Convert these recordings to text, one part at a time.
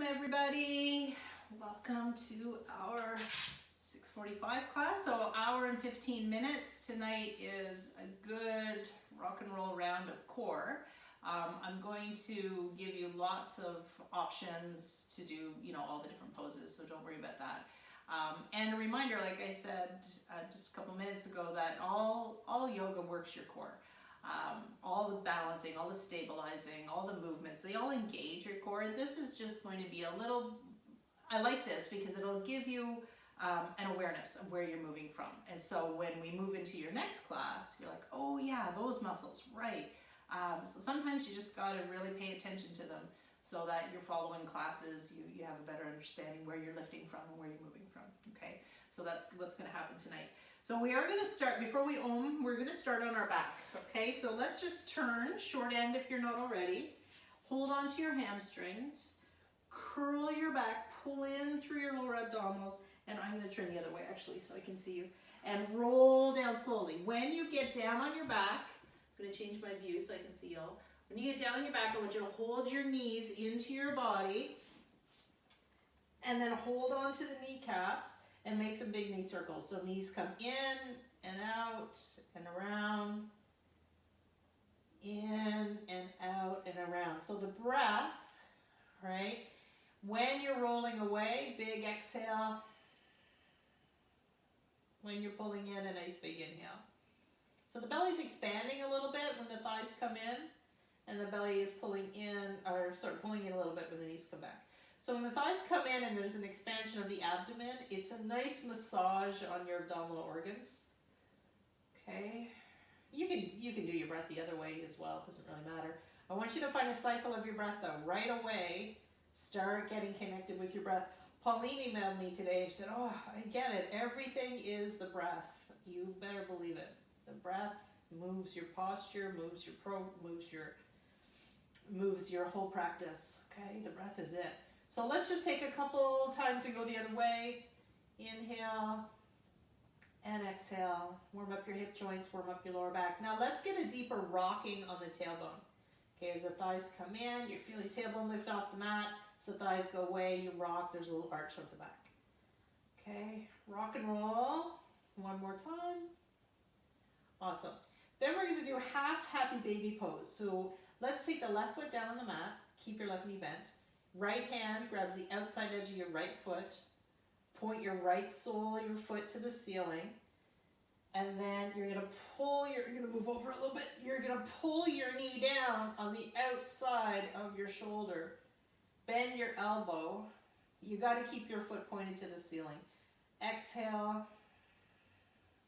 everybody. Welcome to our 6:45 class. So hour and 15 minutes. Tonight is a good rock and roll round of core. I'm going to give you lots of options to do, all the different poses, so don't worry about that. And a reminder, like I said just a couple minutes ago, that all yoga works your core. All the balancing, all the stabilizing, all the movements, they all engage your core. This is just going to be a little, I like this because it'll give you an awareness of where you're moving from. And so when we move into your next class, you're like, oh yeah, those muscles, right. So sometimes you just got to really pay attention to them so that you're following classes, you have a better understanding where you're lifting from and where you're moving from, okay? So that's what's going to happen tonight. So we are going to start, before we we're going to start on our back, okay? So let's just turn, short end if you're not already. Hold on to your hamstrings, curl your back, pull in through your lower abdominals, and I'm going to turn the other way actually so I can see you, and roll down slowly. When you get down on your back, I'm going to change my view so I can see y'all. When you get down on your back, I want you to hold your knees into your body, and then hold on to the kneecaps, and make some big knee circles. So knees come in and out and around, in and out and around. So the breath, right? When you're rolling away, big exhale. When you're pulling in, a nice big inhale. So the belly's expanding a little bit when the thighs come in, and the belly is pulling in, or pulling in a little bit when the knees come back. So when the thighs come in and there's an expansion of the abdomen, it's a nice massage on your abdominal organs. Okay? You can do your breath the other way as well, it doesn't really matter. I want you to find a cycle of your breath though. Right away, start getting connected with your breath. Pauline emailed me today and she said, oh, I get it. Everything is the breath. You better believe it. The breath moves your posture, moves your whole practice. Okay? The breath is it. So let's just take a couple times and go the other way. Inhale and exhale. Warm up your hip joints, warm up your lower back. Now let's get a deeper rocking on the tailbone. Okay, as the thighs come in, you feel your tailbone lift off the mat. As the thighs go away, you rock. There's a little arch up the back. Okay, rock and roll. One more time. Awesome. Then we're going to do a half happy baby pose. So let's take the left foot down on the mat. Keep your left knee bent. Right hand grabs the outside edge of your right foot. Point your right sole of your foot to the ceiling. And then you're going to move over a little bit. You're going to pull your knee down on the outside of your shoulder. Bend your elbow. You got to keep your foot pointed to the ceiling. Exhale.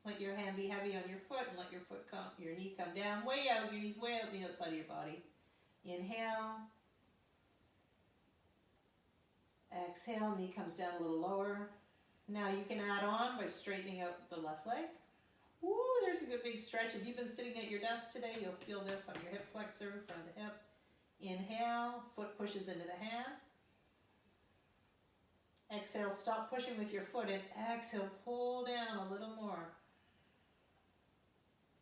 Let your hand be heavy on your foot and let your knee come down way out. Your knee's way out the outside of your body. Inhale. Exhale, knee comes down a little lower. Now you can add on by straightening out the left leg. Woo, there's a good big stretch. If you've been sitting at your desk today, you'll feel this on your hip flexor, front of the hip. Inhale, foot pushes into the hand. Exhale, stop pushing with your foot, and exhale, pull down a little more.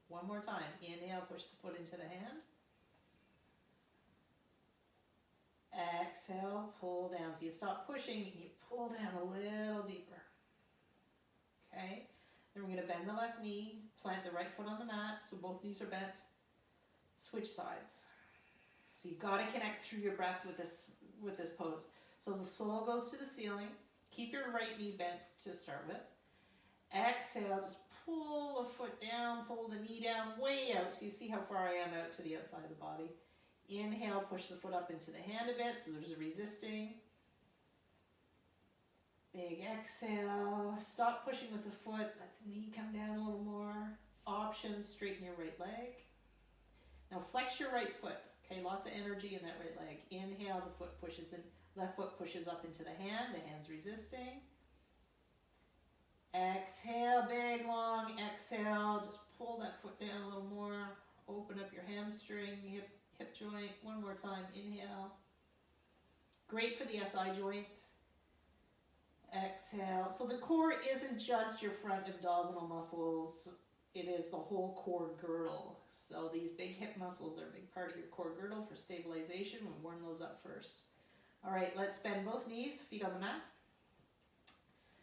One more time. Inhale, push the foot into the hand. Exhale, pull down. So you stop pushing and you pull down a little deeper. Okay? Then we're going to bend the left knee, plant the right foot on the mat so both knees are bent. Switch sides. So you've got to connect through your breath with this pose. So the sole goes to the ceiling. Keep your right knee bent to start with. Exhale, just pull the foot down, pull the knee down way out so you see how far I am out to the outside of the body. Inhale, push the foot up into the hand a bit, so there's a resisting. Big exhale. Stop pushing with the foot. Let the knee come down a little more. Options, straighten your right leg. Now flex your right foot. Okay, lots of energy in that right leg. Inhale, the foot pushes in. Left foot pushes up into the hand. The hand's resisting. Exhale, big, long exhale. Just pull that foot down a little more. Open up your hamstring, hip joint. One more time. Inhale. Great for the SI joint. Exhale. So the core isn't just your front abdominal muscles. It is the whole core girdle. So these big hip muscles are a big part of your core girdle for stabilization. We'll warm those up first. All right, let's bend both knees, feet on the mat.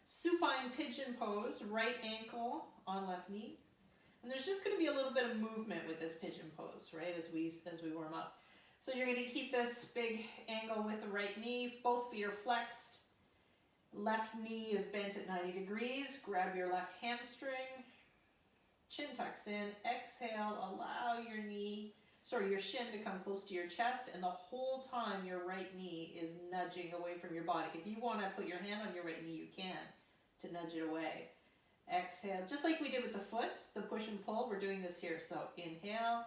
Supine pigeon pose, right ankle on left knee. And there's just going to be a little bit of movement with this pigeon pose, right, as we warm up. So you're going to keep this big angle with the right knee. Both feet are flexed. Left knee is bent at 90 degrees. Grab your left hamstring. Chin tucks in. Exhale, allow your shin to come close to your chest, and the whole time your right knee is nudging away from your body. If you want to put your hand on your right knee, you can, to nudge it away. Exhale, just like we did with the foot, the push and pull, we're doing this here. So inhale,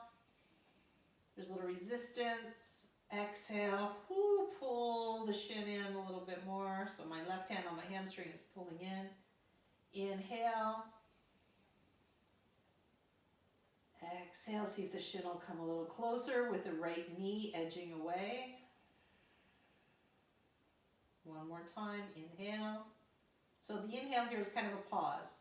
there's a little resistance. Exhale, pull the shin in a little bit more. So my left hand on my hamstring is pulling in. Inhale. Exhale, see if the shin will come a little closer with the right knee edging away. One more time, inhale. So the inhale here is kind of a pause.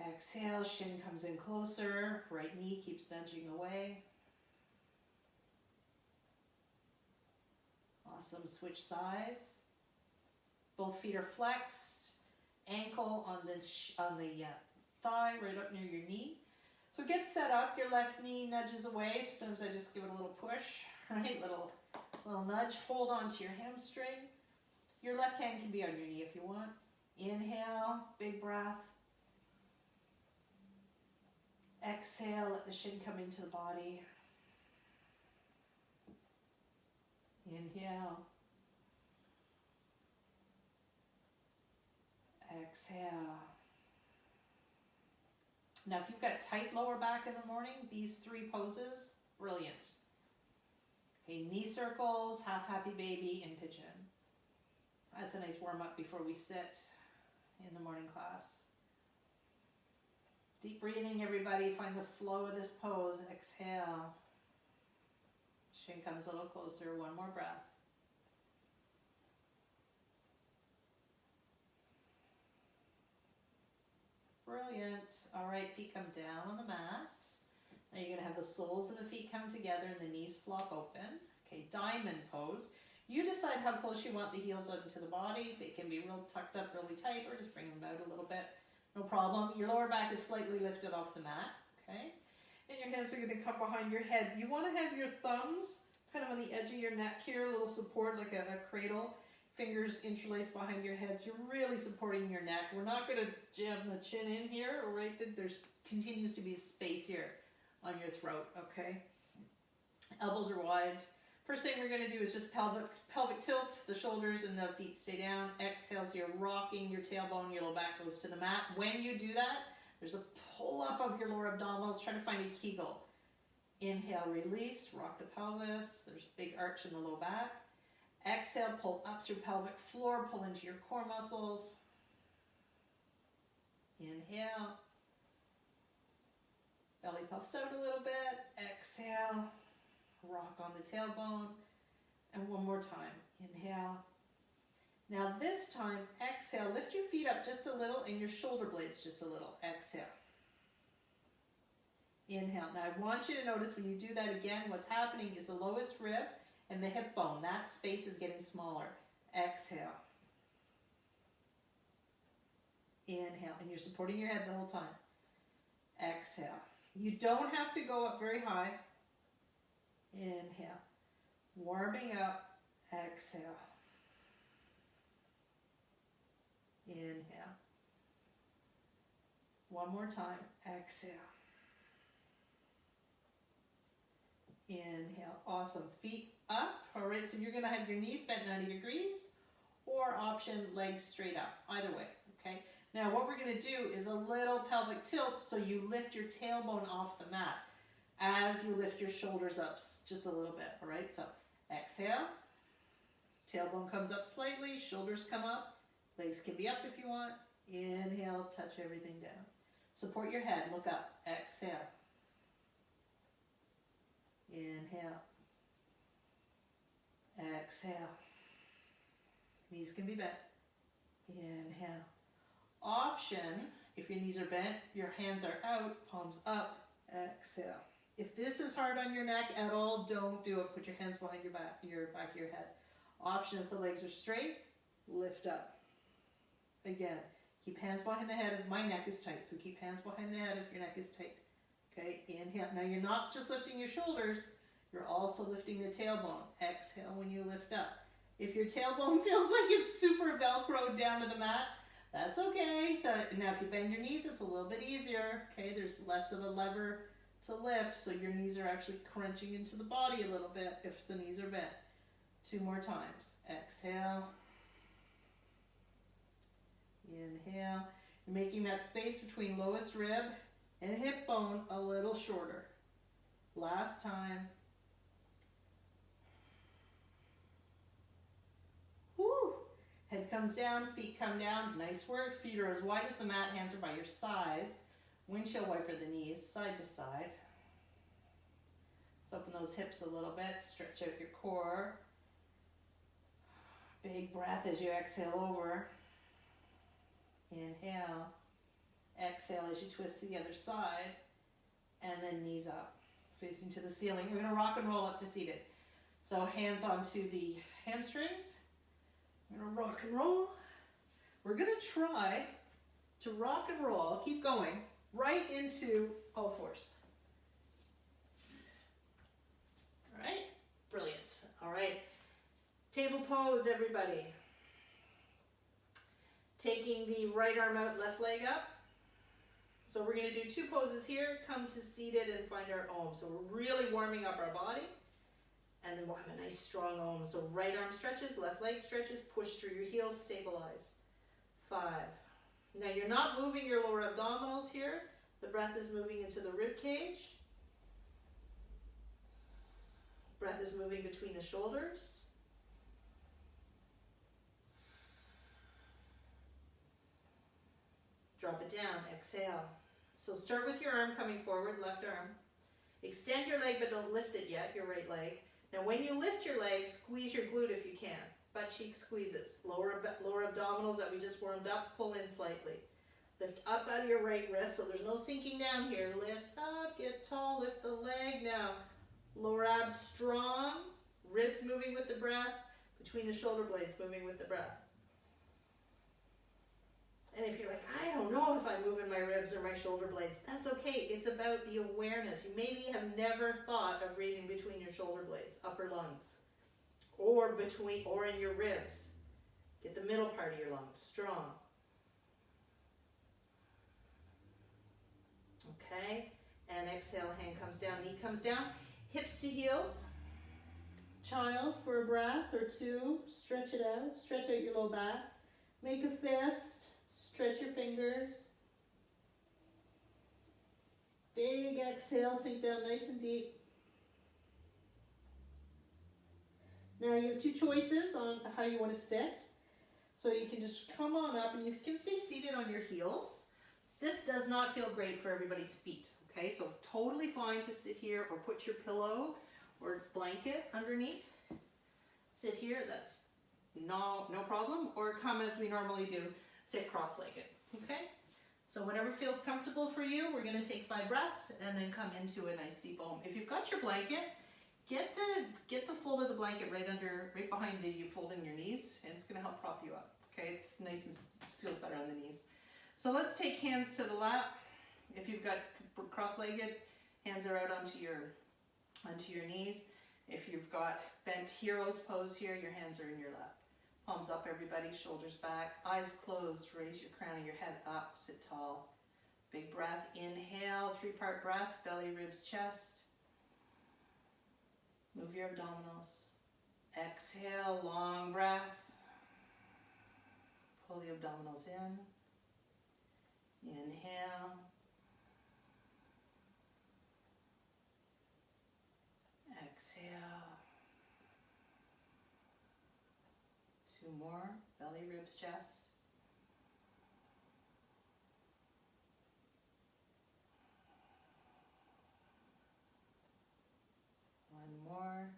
Exhale, shin comes in closer, right knee keeps nudging away. Awesome, switch sides. Both feet are flexed, ankle on the thigh right up near your knee. So get set up, your left knee nudges away. Sometimes I just give it a little push, right? Little nudge. Hold on to your hamstring. Your left hand can be on your knee if you want. Inhale, big breath. Exhale, let the shin come into the body. Inhale. Exhale. Now, if you've got tight lower back in the morning, these three poses, brilliant. Okay, knee circles, half happy baby, and pigeon. That's a nice warm up before we sit in the morning class. Deep breathing, everybody. Find the flow of this pose. Exhale. Shin comes a little closer. One more breath. Brilliant. All right, feet come down on the mat. Now you're going to have the soles of the feet come together and the knees flop open. Okay, diamond pose. You decide how close you want the heels out into the body. They can be real tucked up really tight, or just bring them out a little bit. No problem. Your lower back is slightly lifted off the mat. Okay? And your hands are going to come behind your head. You want to have your thumbs kind of on the edge of your neck here, a little support like a cradle. Fingers interlaced behind your head, so you're really supporting your neck. We're not going to jam the chin in here, all right? There's continues to be a space here on your throat, okay? Elbows are wide. First thing we're going to do is just pelvic tilt, the shoulders and the feet stay down. Exhale, so you're rocking your tailbone, your low back goes to the mat. When you do that, there's a pull up of your lower abdominals. Try to find a Kegel. Inhale, release, rock the pelvis. There's a big arch in the low back. Exhale, pull up through pelvic floor, pull into your core muscles. Inhale. Belly puffs out a little bit. Exhale, rock on the tailbone. And one more time. Inhale. Now this time, exhale, lift your feet up just a little and your shoulder blades just a little. Exhale. Inhale. Now I want you to notice when you do that again, what's happening is the lowest rib and the hip bone, that space is getting smaller. Exhale. Inhale. And you're supporting your head the whole time. Exhale. You don't have to go up very high. Inhale. Warming up. Exhale. Inhale. One more time. Exhale. Inhale. Awesome. Feet up. All right, so you're going to have your knees bent 90 degrees or option legs straight up. Either way, okay? Now what we're going to do is a little pelvic tilt so you lift your tailbone off the mat as you lift your shoulders up just a little bit, all right? So exhale. Tailbone comes up slightly, shoulders come up, legs can be up if you want. Inhale, touch everything down. Support your head, look up. Exhale. Inhale. Exhale. Knees can be bent. Inhale. Option, if your knees are bent, your hands are out, palms up. Exhale. If this is hard on your neck at all, don't do it. Put your hands behind your back of your head. Option if the legs are straight, lift up. Again, keep hands behind the head. If my neck is tight, so keep hands behind the head if your neck is tight. Okay, inhale. Now you're not just lifting your shoulders, you're also lifting the tailbone. Exhale when you lift up. If your tailbone feels like it's super Velcroed down to the mat, that's okay. Now if you bend your knees, it's a little bit easier. Okay, there's less of a lever to lift, so your knees are actually crunching into the body a little bit if the knees are bent. 2 more times. Exhale. Inhale. You're making that space between lowest rib and hip bone a little shorter. Last time. Woo. Head comes down, feet come down. Nice work. Feet are as wide as the mat, hands are by your sides. Windshield wiper the knees, side to side. Let's open those hips a little bit. Stretch out your core. Big breath as you exhale over. Inhale. Exhale as you twist to the other side. And then knees up, facing to the ceiling. We're going to rock and roll up to seated. So hands onto the hamstrings. We're going to rock and roll. We're going to try to rock and roll, keep going, right into all fours. All right, brilliant. All right, table pose, everybody. Taking the right arm out, left leg up. So we're going to do 2 poses here, come to seated and find our Om. So we're really warming up our body. And then we'll have a nice strong Om. So right arm stretches, left leg stretches, push through your heels, stabilize. 5. Now you're not moving your lower abdominals here. The breath is moving into the rib cage. Breath is moving between the shoulders. Drop it down, exhale. So start with your arm coming forward, left arm. Extend your leg, but don't lift it yet, your right leg. Now when you lift your leg, squeeze your glute if you can. Butt cheek squeezes. Lower abdominals that we just warmed up, pull in slightly. Lift up out of your right wrist, so there's no sinking down here. Lift up, get tall, lift the leg. Now, lower abs strong, ribs moving with the breath, between the shoulder blades moving with the breath. And if you're like, I don't know if I'm moving my ribs or my shoulder blades, that's okay. It's about the awareness. You maybe have never thought of breathing between your shoulder blades, upper lungs, or in your ribs. Get the middle part of your lungs strong. Okay, and exhale, hand comes down, knee comes down, hips to heels. Child for a breath or 2, stretch it out, stretch out your low back. Make a fist, stretch your fingers. Big exhale, sink down nice and deep. Now you have 2 choices on how you want to sit. So you can just come on up and you can stay seated on your heels. This does not feel great for everybody's feet, okay? So totally fine to sit here or put your pillow or blanket underneath. Sit here, that's no problem. Or come as we normally do, sit cross-legged, okay? So whatever feels comfortable for you, we're gonna take 5 breaths and then come into a nice deep Om. If you've got your blanket, get the fold of the blanket right behind you folding your knees, and it's gonna help prop you up, okay? It's nice and it feels better on the knees. So let's take hands to the lap. If you've got cross-legged, hands are out onto your knees. If you've got bent hero's pose here, your hands are in your lap. Palms up, everybody, shoulders back, eyes closed, raise your crown of your head up, sit tall. Big breath, inhale, 3-part breath, belly, ribs, chest. Move your abdominals. Exhale, long breath. Pull the abdominals in. Inhale. Exhale. 2 more. Belly, ribs, chest. One more.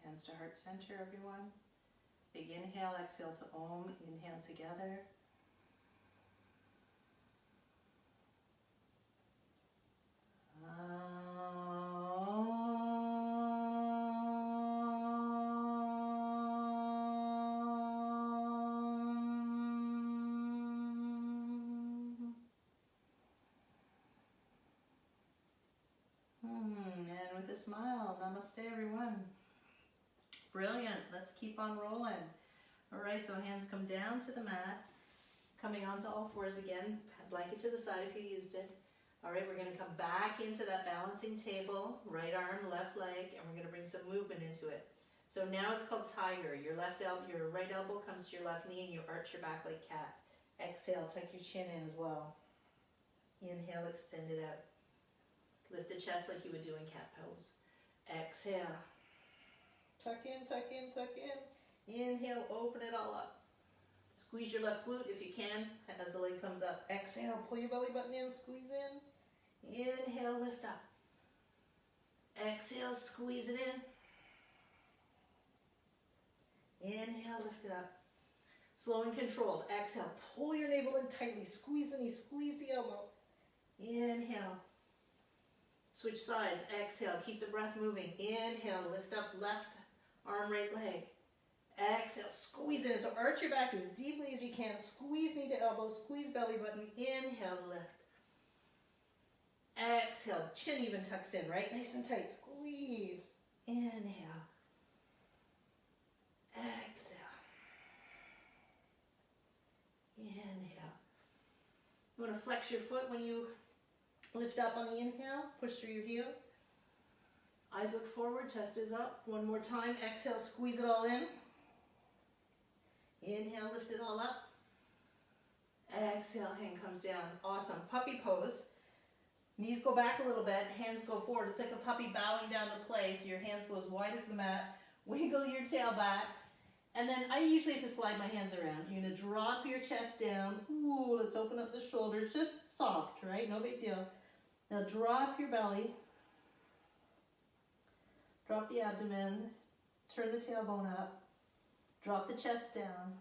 Hands to heart center, everyone. Big inhale, exhale to Om. Inhale together. And with a smile, namaste everyone. Brilliant, let's keep on rolling. All right, so hands come down to the mat, coming onto all fours again, blanket to the side if you used it. All right, we're gonna come back into that balancing table, right arm, left leg, and we're gonna bring some movement into it. So now it's called tiger. Your right elbow comes to your left knee and you arch your back like cat. Exhale, tuck your chin in as well. Inhale, extend it out. Lift the chest like you would do in cat pose. Exhale. Tuck in, tuck in, tuck in. Inhale, open it all up. Squeeze your left glute if you can as the leg comes up. Exhale, pull your belly button in, squeeze in. Inhale, lift up. Exhale, squeeze it in. Inhale, lift it up. Slow and controlled. Exhale, pull your navel in tightly. Squeeze the knee, squeeze the elbow. Inhale. Switch sides. Exhale, keep the breath moving. Inhale, lift up left arm, right leg. Exhale, squeeze it in. So arch your back as deeply as you can. Squeeze knee to elbow, squeeze belly button. Inhale, lift. Exhale, chin even tucks in, right? Nice and tight. Squeeze. Inhale. Exhale. Inhale. You want to flex your foot when you lift up on the inhale. Push through your heel. Eyes look forward, chest is up. One more time. Exhale, squeeze it all in. Inhale, lift it all up. Exhale, hand comes down. Awesome. Puppy pose. Knees go back a little bit, hands go forward. It's like a puppy bowing down to play, so your hands go as wide as the mat. Wiggle your tail back. And then I usually have to slide my hands around. You're going to drop your chest down. Ooh, let's open up the shoulders. Just soft, right? No big deal. Now drop your belly. Drop the abdomen. Turn the tailbone up. Drop the chest down.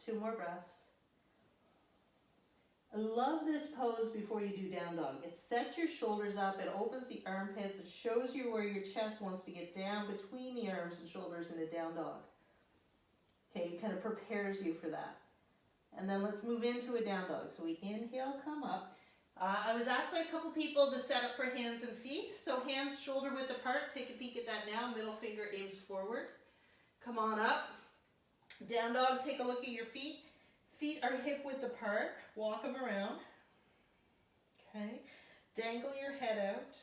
2 more breaths. I love this pose before you do down dog. It sets your shoulders up, it opens the armpits, it shows you where your chest wants to get down between the arms and shoulders in a down dog. Okay, it kind of prepares you for that. And then let's move into a down dog. So we inhale, come up. I was asked by a couple people to set up for hands and feet. So hands shoulder width apart, take a peek at that now. Middle finger aims forward. Come on up. Down dog, take a look at your feet. Feet are hip width apart. Walk them around. Okay. Dangle your head out.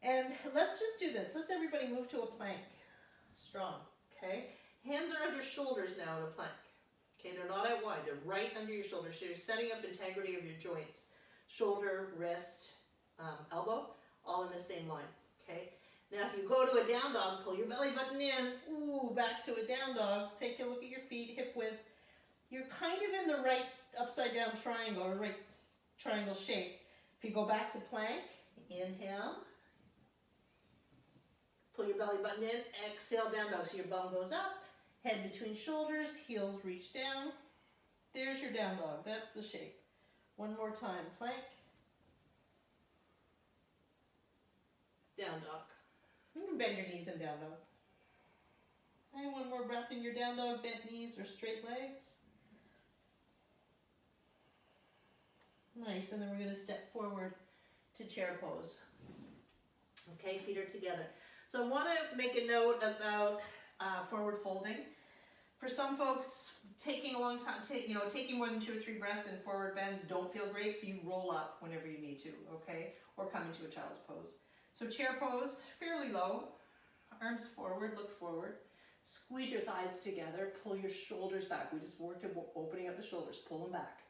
And let's just do this. Let's everybody move to a plank. Strong. Okay. Hands are under shoulders now in a plank. Okay. They're not out wide. They're right under your shoulders. So you're setting up integrity of your joints. Shoulder, wrist, elbow, all in the same line. Okay. Now if you go to a down dog, pull your belly button in. Ooh, back to a down dog. Take a look at your feet, hip width. You're kind of in the right upside down triangle or right triangle shape. If you go back to plank, inhale. Pull your belly button in, exhale, down dog. So your bum goes up, head between shoulders, heels reach down. There's your down dog. That's the shape. One more time, plank. Down dog. You can bend your knees in down dog. And one more breath in your down dog, bent knees or straight legs. Nice, and then we're going to step forward to chair pose. Okay, feet are together. So I want to make a note about forward folding. For some folks, taking a long time, taking more than 2 or 3 breaths in forward bends don't feel great, so you roll up whenever you need to, okay? Or come into a child's pose. So chair pose, fairly low, arms forward, look forward. Squeeze your thighs together, pull your shoulders back. We just worked at opening up the shoulders, pull them back.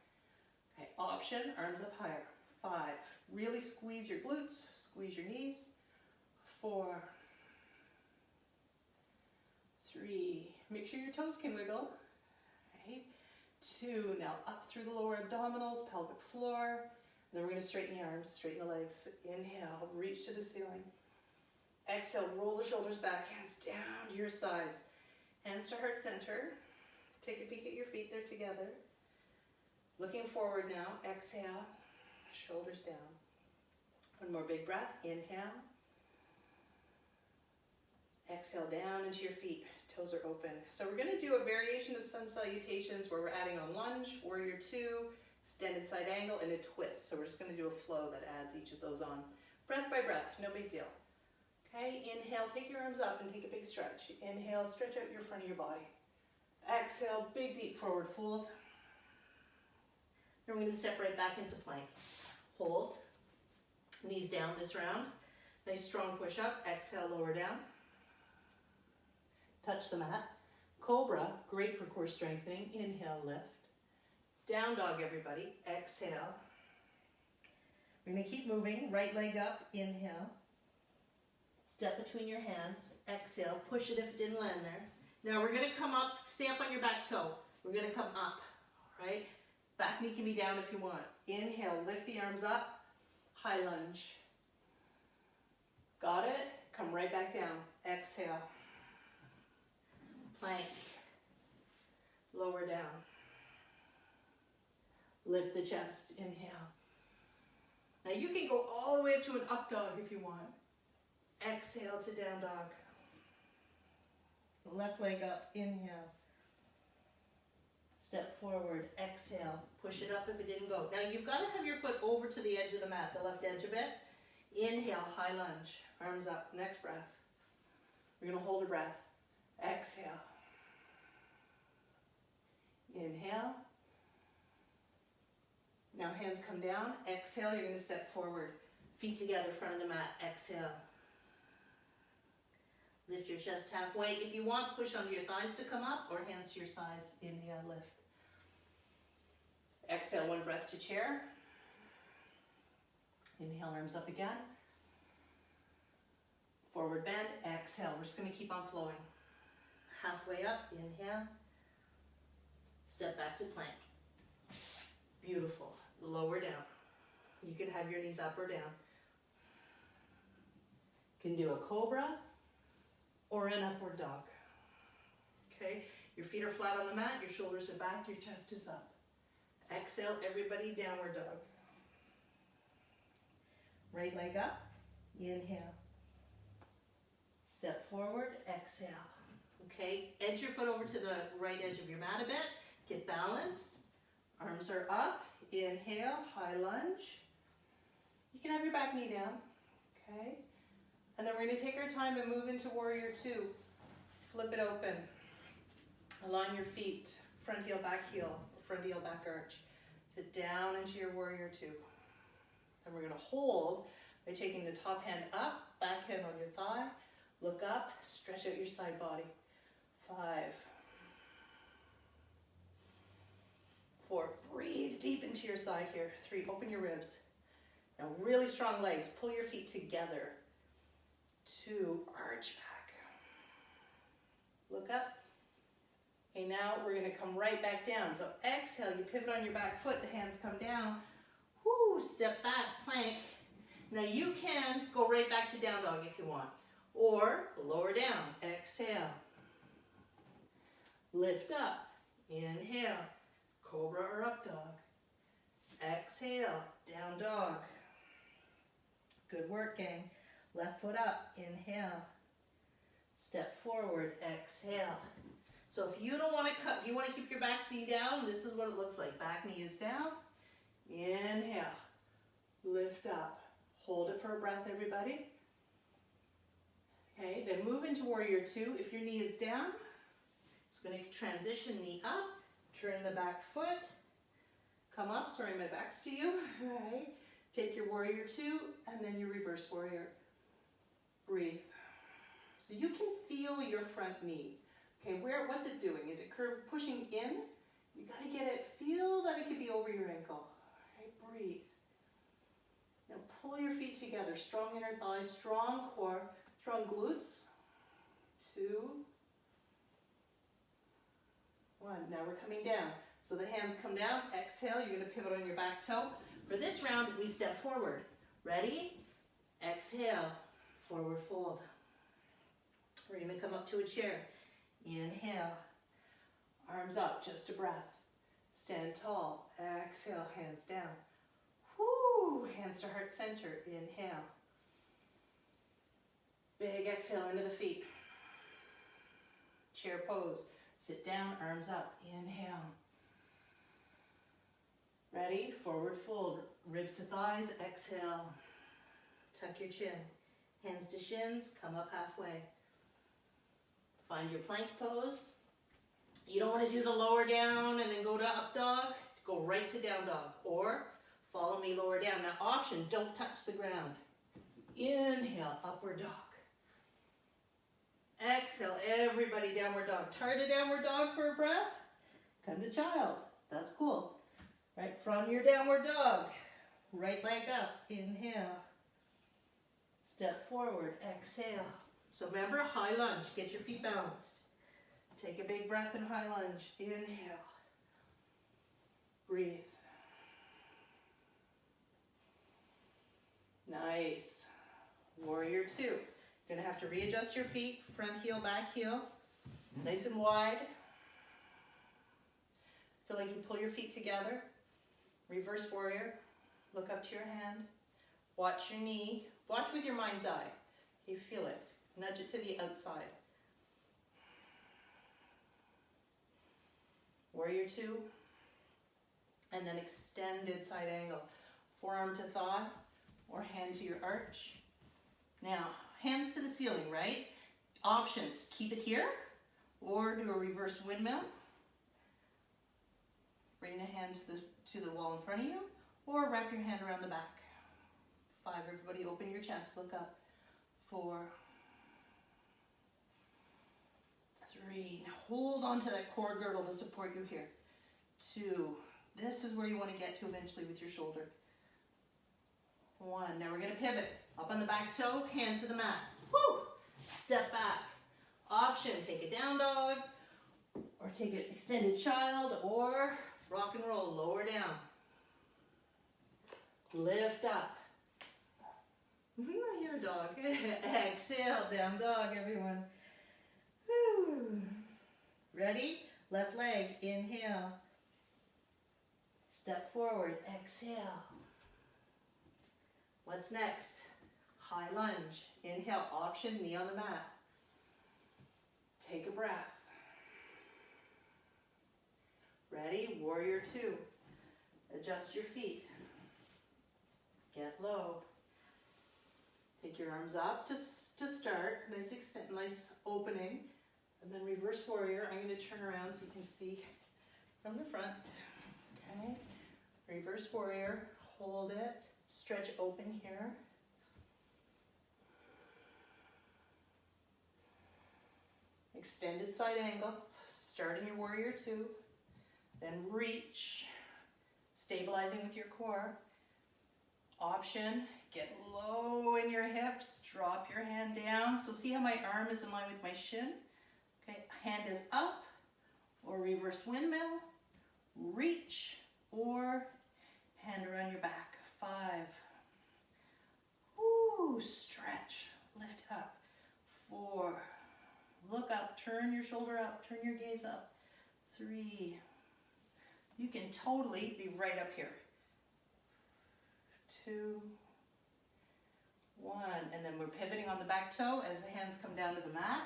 Okay, option, arms up higher. 5, really squeeze your glutes, squeeze your knees. 4, 3, make sure your toes can wiggle. Okay. 2, now up through the lower abdominals, pelvic floor. Then we're going to straighten the arms, straighten the legs. Inhale, reach to the ceiling. Exhale, roll the shoulders back, hands down to your sides. Hands to heart center. Take a peek at your feet, they're together. Looking forward now, exhale, shoulders down. One more big breath, inhale. Exhale down into your feet, toes are open. So we're gonna do a variation of sun salutations where we're adding on lunge, warrior two, extended side angle, and a twist. So we're just gonna do a flow that adds each of those on. Breath by breath, no big deal. Okay, inhale, take your arms up and take a big stretch. Inhale, stretch out your front of your body. Exhale, big deep forward fold. Then we're gonna step right back into plank. Hold, knees down this round. Nice strong push up, exhale, lower down. Touch the mat. Cobra, great for core strengthening. Inhale, lift. Down dog, everybody. Exhale. We're gonna keep moving. Right leg up, inhale. Step between your hands. Exhale, push it if it didn't land there. Now we're gonna come up, stay up on your back toe. We're gonna come up, right? Back knee can be down if you want. Inhale, lift the arms up. High lunge. Got it? Come right back down. Exhale. Plank. Lower down. Lift the chest. Inhale. Now you can go all the way up to an up dog if you want. Exhale to down dog. Left leg up. Inhale. Step forward. Exhale. Push it up if it didn't go. Now you've got to have your foot over to the edge of the mat, the left edge of it. Inhale, high lunge. Arms up. Next breath. We're going to hold a breath. Exhale. Inhale. Now hands come down. Exhale, you're going to step forward. Feet together, front of the mat. Exhale. Lift your chest halfway. If you want, push onto your thighs to come up or hands to your sides. Inhale, lift. Exhale, one breath to chair. Inhale, arms up again. Forward bend. Exhale. We're just going to keep on flowing. Halfway up. Inhale. Step back to plank. Beautiful. Lower down. You can have your knees up or down. You can do a cobra or an upward dog. Okay, your feet are flat on the mat, your shoulders are back, your chest is up. Exhale, everybody, downward dog. Right leg up, inhale. Step forward, exhale. Okay, edge your foot over to the right edge of your mat a bit. Get balanced. Arms are up. Inhale, high lunge. You can have your back knee down. Okay. And then we're going to take our time and move into warrior two. Flip it open. Align your feet. Front heel, back arch. Sit down into your warrior two. And we're going to hold by taking the top hand up, back hand on your thigh. Look up, stretch out your side body. 5, 4, breathe deep into your side here. 3, open your ribs. Now really strong legs, pull your feet together. 2, arch back. Look up. Okay, now we're gonna come right back down. So exhale, you pivot on your back foot, the hands come down. Whoo, step back, plank. Now you can go right back to down dog if you want, or lower down, exhale. Lift up, inhale, cobra or up dog. Exhale, down dog. Good work, gang. Left foot up, inhale. Step forward, exhale. So if you don't want to cut, if you want to keep your back knee down, this is what it looks like. Back knee is down. Inhale. Lift up. Hold it for a breath, everybody. Okay, then move into warrior two. If your knee is down, just going to transition knee up. Turn the back foot. Come up. Sorry, my back's to you. All right. Take your warrior two, and then your reverse warrior. Breathe. So you can feel your front knee. Okay, what's it doing? Is it pushing in? You got to get it, feel that it could be over your ankle. All right, breathe. Now pull your feet together. Strong inner thighs, strong core, strong glutes. 2, 1. Now we're coming down. So the hands come down. Exhale, you're going to pivot on your back toe. For this round, we step forward. Ready? Exhale, forward fold. We're going to come up to a chair. Inhale. Arms up, just a breath. Stand tall. Exhale, hands down. Whoo, hands to heart center. Inhale. Big exhale into the feet. Chair pose. Sit down, arms up. Inhale. Ready? Forward fold. Ribs to thighs. Exhale. Tuck your chin. Hands to shins. Come up halfway. Find your plank pose. You don't want to do the lower down and then go to up dog. Go right to down dog. Or follow me lower down. Now option, don't touch the ground. Inhale, upward dog. Exhale, everybody downward dog. Tired of downward dog for a breath? Come to child. That's cool. Right from your downward dog. Right leg up. Inhale. Step forward. Exhale. So remember, high lunge. Get your feet balanced. Take a big breath in high lunge. Inhale. Breathe. Nice. Warrior two. You're going to have to readjust your feet. Front heel, back heel. Nice and wide. Feel like you pull your feet together. Reverse warrior. Look up to your hand. Watch your knee. Watch with your mind's eye. You feel it. Nudge it to the outside. Warrior two. And then extended side angle. Forearm to thigh or hand to your arch. Now, hands to the ceiling, right? Options, keep it here or do a reverse windmill. Bring the hand to the wall in front of you or wrap your hand around the back. 5, everybody open your chest, look up. 4, 3, now hold on to that core girdle to support you here. 2, this is where you want to get to eventually with your shoulder. 1, now we're going to pivot. Up on the back toe, hand to the mat. Woo! Step back. Option, take a down dog, or take an extended child, or rock and roll, lower down. Lift up. Here, dog. Exhale, down dog, everyone. Woo. Ready? Left leg, inhale. Step forward, exhale. What's next? High lunge. Inhale, option, knee on the mat. Take a breath. Ready? Warrior two. Adjust your feet. Get low. Take your arms up to start. Nice extent, nice opening. And then reverse warrior. I'm going to turn around so you can see from the front. Okay. Reverse warrior. Hold it. Stretch open here. Extended side angle. Start in your warrior two. Then reach. Stabilizing with your core. Option. Get low in your hips. Drop your hand down. So see how my arm is in line with my shin? Okay. Hand is up. Or reverse windmill. Reach. Or hand around your back. 5. Woo, stretch, lift up. 4, look up, turn your shoulder up, turn your gaze up. 3, you can totally be right up here. 2, 1, and then we're pivoting on the back toe as the hands come down to the mat.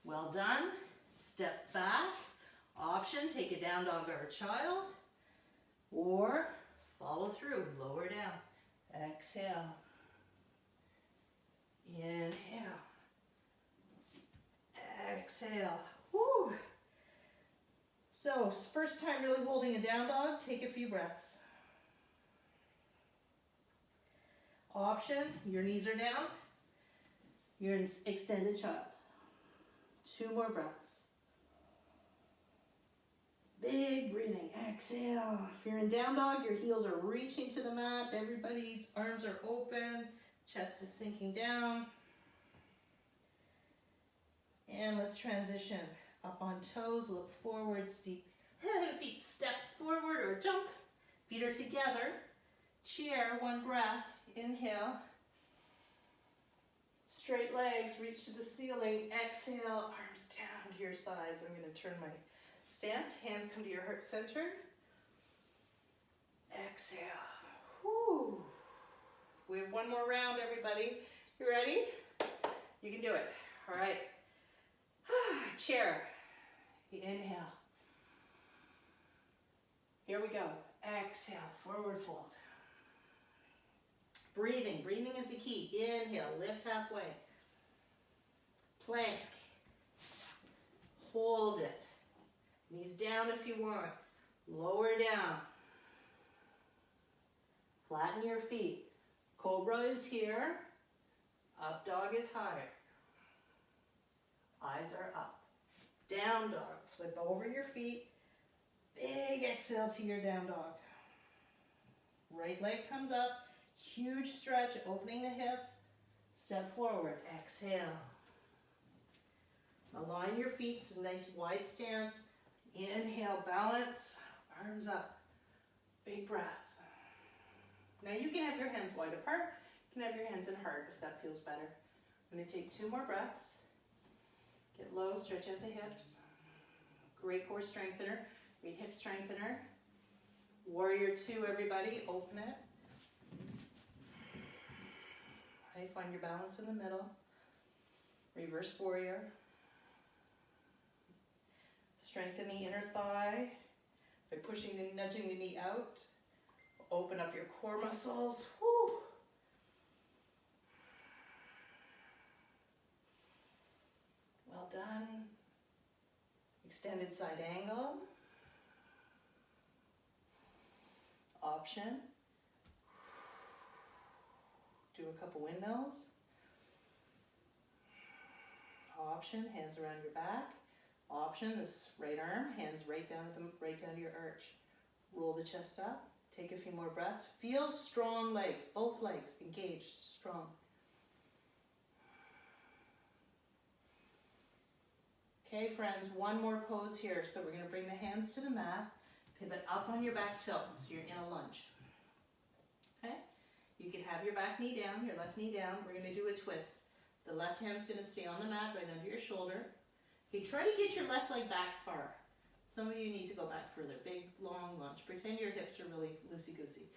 Well done. Step back. Option, take a down dog or a child, or follow through, lower down. Exhale. Inhale. Exhale. Woo. So, first time really holding a down dog, take a few breaths. Option, your knees are down. You're in extended child. 2 more breaths. Big breathing, exhale. If you're in down dog, your heels are reaching to the mat. Everybody's arms are open. Chest is sinking down. And let's transition. Up on toes, look forward, steep feet, step forward or jump. Feet are together. Chair, 1 breath. Inhale. Straight legs, reach to the ceiling. Exhale, arms down to your sides. I'm going to turn my stance. Hands come to your heart center. Exhale. Whew. We have one more round, everybody. You ready? You can do it. All right. Chair. Inhale. Here we go. Exhale, forward fold. Breathing. Breathing is the key. Inhale, lift halfway. Plank. Hold it. Knees down if you want. Lower down. Flatten your feet. Cobra is here. Up dog is higher. Eyes are up. Down dog. Flip over your feet. Big exhale to your down dog. Right leg comes up. Huge stretch, opening the hips. Step forward. Exhale. Align your feet. So nice wide stance. Inhale, balance. Arms up. Big breath. Now you can have your hands wide apart. You can have your hands in heart if that feels better. I'm going to take 2 more breaths. Get low, stretch out the hips. Great core strengthener. Great hip strengthener. Warrior 2, everybody. Open it. Okay, find your balance in the middle. Reverse warrior. Strengthen the inner thigh by pushing and nudging the knee out. Open up your core muscles. Woo. Well done. Extended side angle. Option. Do a couple windmills. Option, hands around your back. Option, this right arm, hands right down to your arch. Roll the chest up. Take a few more breaths. Feel strong legs, both legs engaged, strong. Okay, friends, one more pose here. So we're going to bring the hands to the mat, pivot up on your back toe, so you're in a lunge. Okay? You can have your back knee down, your left knee down. We're going to do a twist. The left hand's going to stay on the mat right under your shoulder. Okay, try to get your left leg back far. Some of you need to go back further. Big, long lunge. Pretend your hips are really loosey-goosey.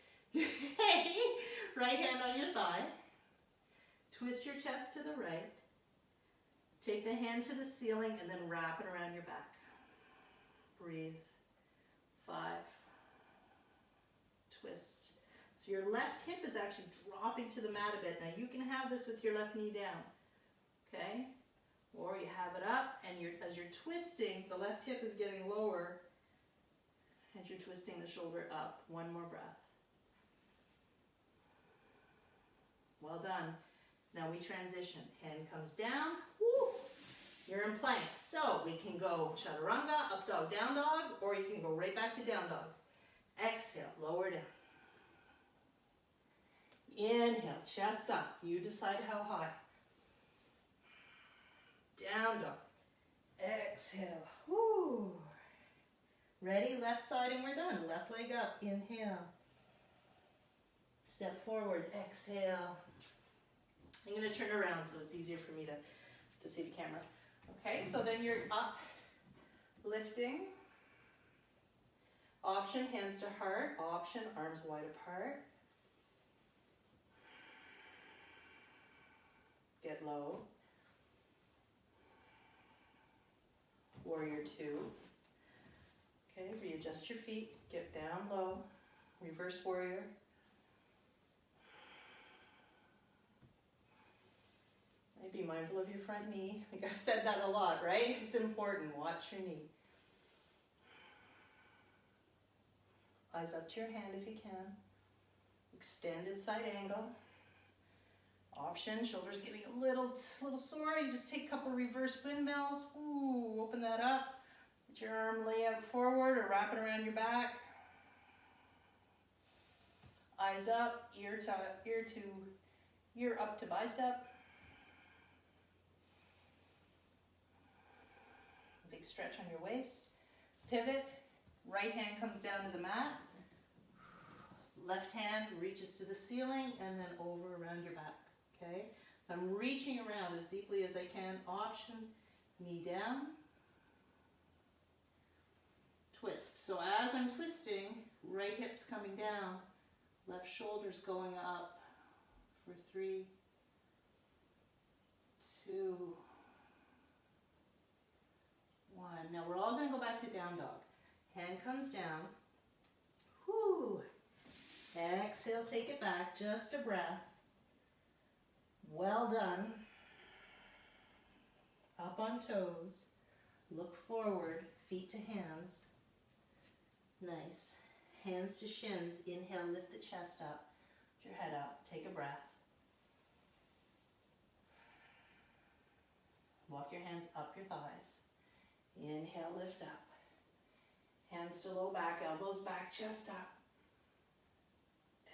Right hand on your thigh. Twist your chest to the right. Take the hand to the ceiling and then wrap it around your back. Breathe. 5. Twist. So your left hip is actually dropping to the mat a bit. Now you can have this with your left knee down. Okay? Or you have it up, and as you're twisting, the left hip is getting lower as you're twisting the shoulder up. One more breath. Well done. Now we transition. Hand comes down. Woo! You're in plank. So we can go chaturanga, up dog, down dog, or you can go right back to down dog. Exhale, lower down. Inhale, chest up. You decide how high. Down dog. Exhale. Woo. Ready? Left side and we're done. Left leg up. Inhale. Step forward. Exhale. I'm going to turn around so it's easier for me to see the camera. Okay, so then you're up, lifting. Option, hands to heart. Option, arms wide apart. Get low. Warrior 2. Okay, readjust your feet. Get down low. Reverse warrior. Be mindful of your front knee. I think I've said that a lot, right? It's important. Watch your knee. Eyes up to your hand if you can. Extended side angle. Option, shoulders getting a little sore. You just take a couple reverse windmills. Ooh, open that up. Let your arm lay out forward or wrap it around your back. Eyes up, ear up to bicep. Big stretch on your waist. Pivot. Right hand comes down to the mat. Left hand reaches to the ceiling and then over around your back. Okay? I'm reaching around as deeply as I can. Option, knee down. Twist. So as I'm twisting, right hip's coming down, left shoulder's going up for 3, 2, 1. Now we're all going to go back to down dog. Hand comes down. Whoo. Exhale, take it back, just a breath. Well done. Up on toes. Look forward, feet to hands. Nice. Hands to shins. Inhale, lift the chest up. Lift your head up. Take a breath. Walk your hands up your thighs. Inhale, lift up. Hands to low back, elbows back, chest up.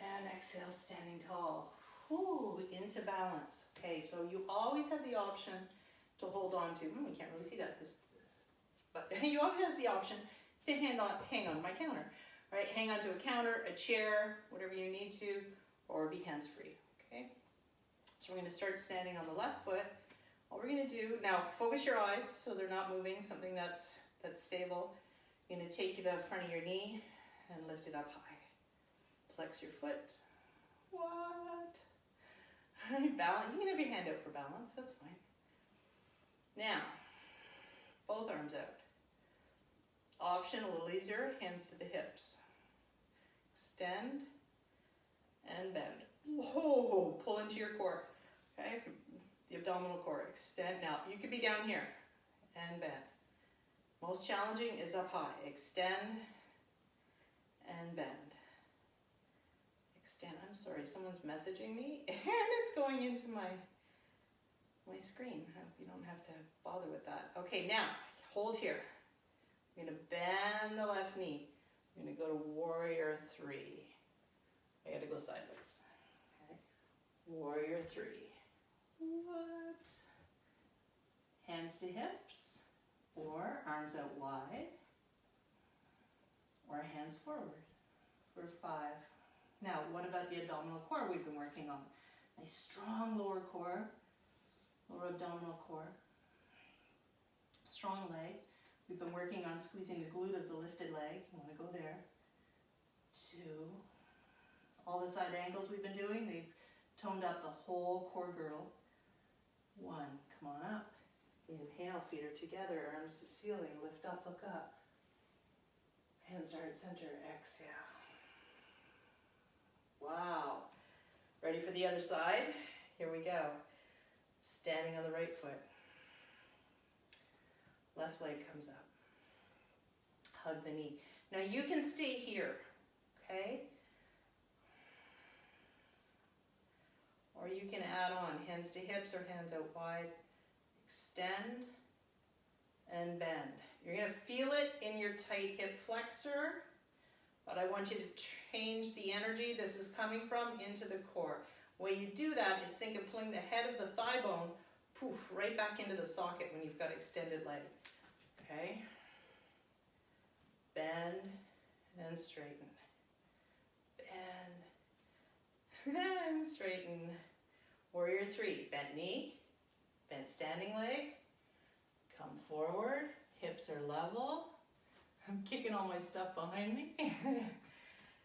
And exhale, standing tall. Whoo, into balance. Okay, so you always have the option to hold on to, we can't really see that, but you always have the option to hang on my counter, right? Hang on to a counter, a chair, whatever you need to, or be hands-free, okay? So we're gonna start standing on the left foot. What we're gonna do, now focus your eyes so they're not moving, something that's stable. You're gonna take the front of your knee and lift it up high. Flex your foot. What? All right, balance. You can have your hand out for balance, that's fine. Now, both arms out. Option, a little easier, hands to the hips. Extend and bend. Whoa, pull into your core, okay? The abdominal core, extend. Now, you could be down here and bend. Most challenging is up high. Extend and bend. Extend. I'm sorry, someone's messaging me and it's going into my screen. I hope you don't have to bother with that. Okay, now, hold here. I'm gonna bend the left knee. I'm gonna go to warrior 3. I gotta go sideways. Okay. Warrior 3. What? Hands to hips, or arms out wide, or hands forward for 5. Now, what about the abdominal core we've been working on? Nice strong lower core, lower abdominal core. Strong leg. We've been working on squeezing the glute of the lifted leg. You want to go there. 2. All the side angles we've been doing, they've toned up the whole core girdle. 1. Come on up. Inhale, feet are together, arms to ceiling. Lift up, look up. Hands are at center. Exhale. Wow. Ready for the other side? Here we go. Standing on the right foot. Left leg comes up. Hug the knee. Now you can stay here, okay? Or you can add on hands to hips or hands out wide. Extend and bend. You're going to feel it in your tight hip flexor, but I want you to change the energy this is coming from into the core. The way you do that is think of pulling the head of the thigh bone, poof, right back into the socket when you've got extended leg. Okay? Bend and straighten. Bend and straighten. Warrior 3, bent knee, bent standing leg. Come forward, hips are level. I'm kicking all my stuff behind me.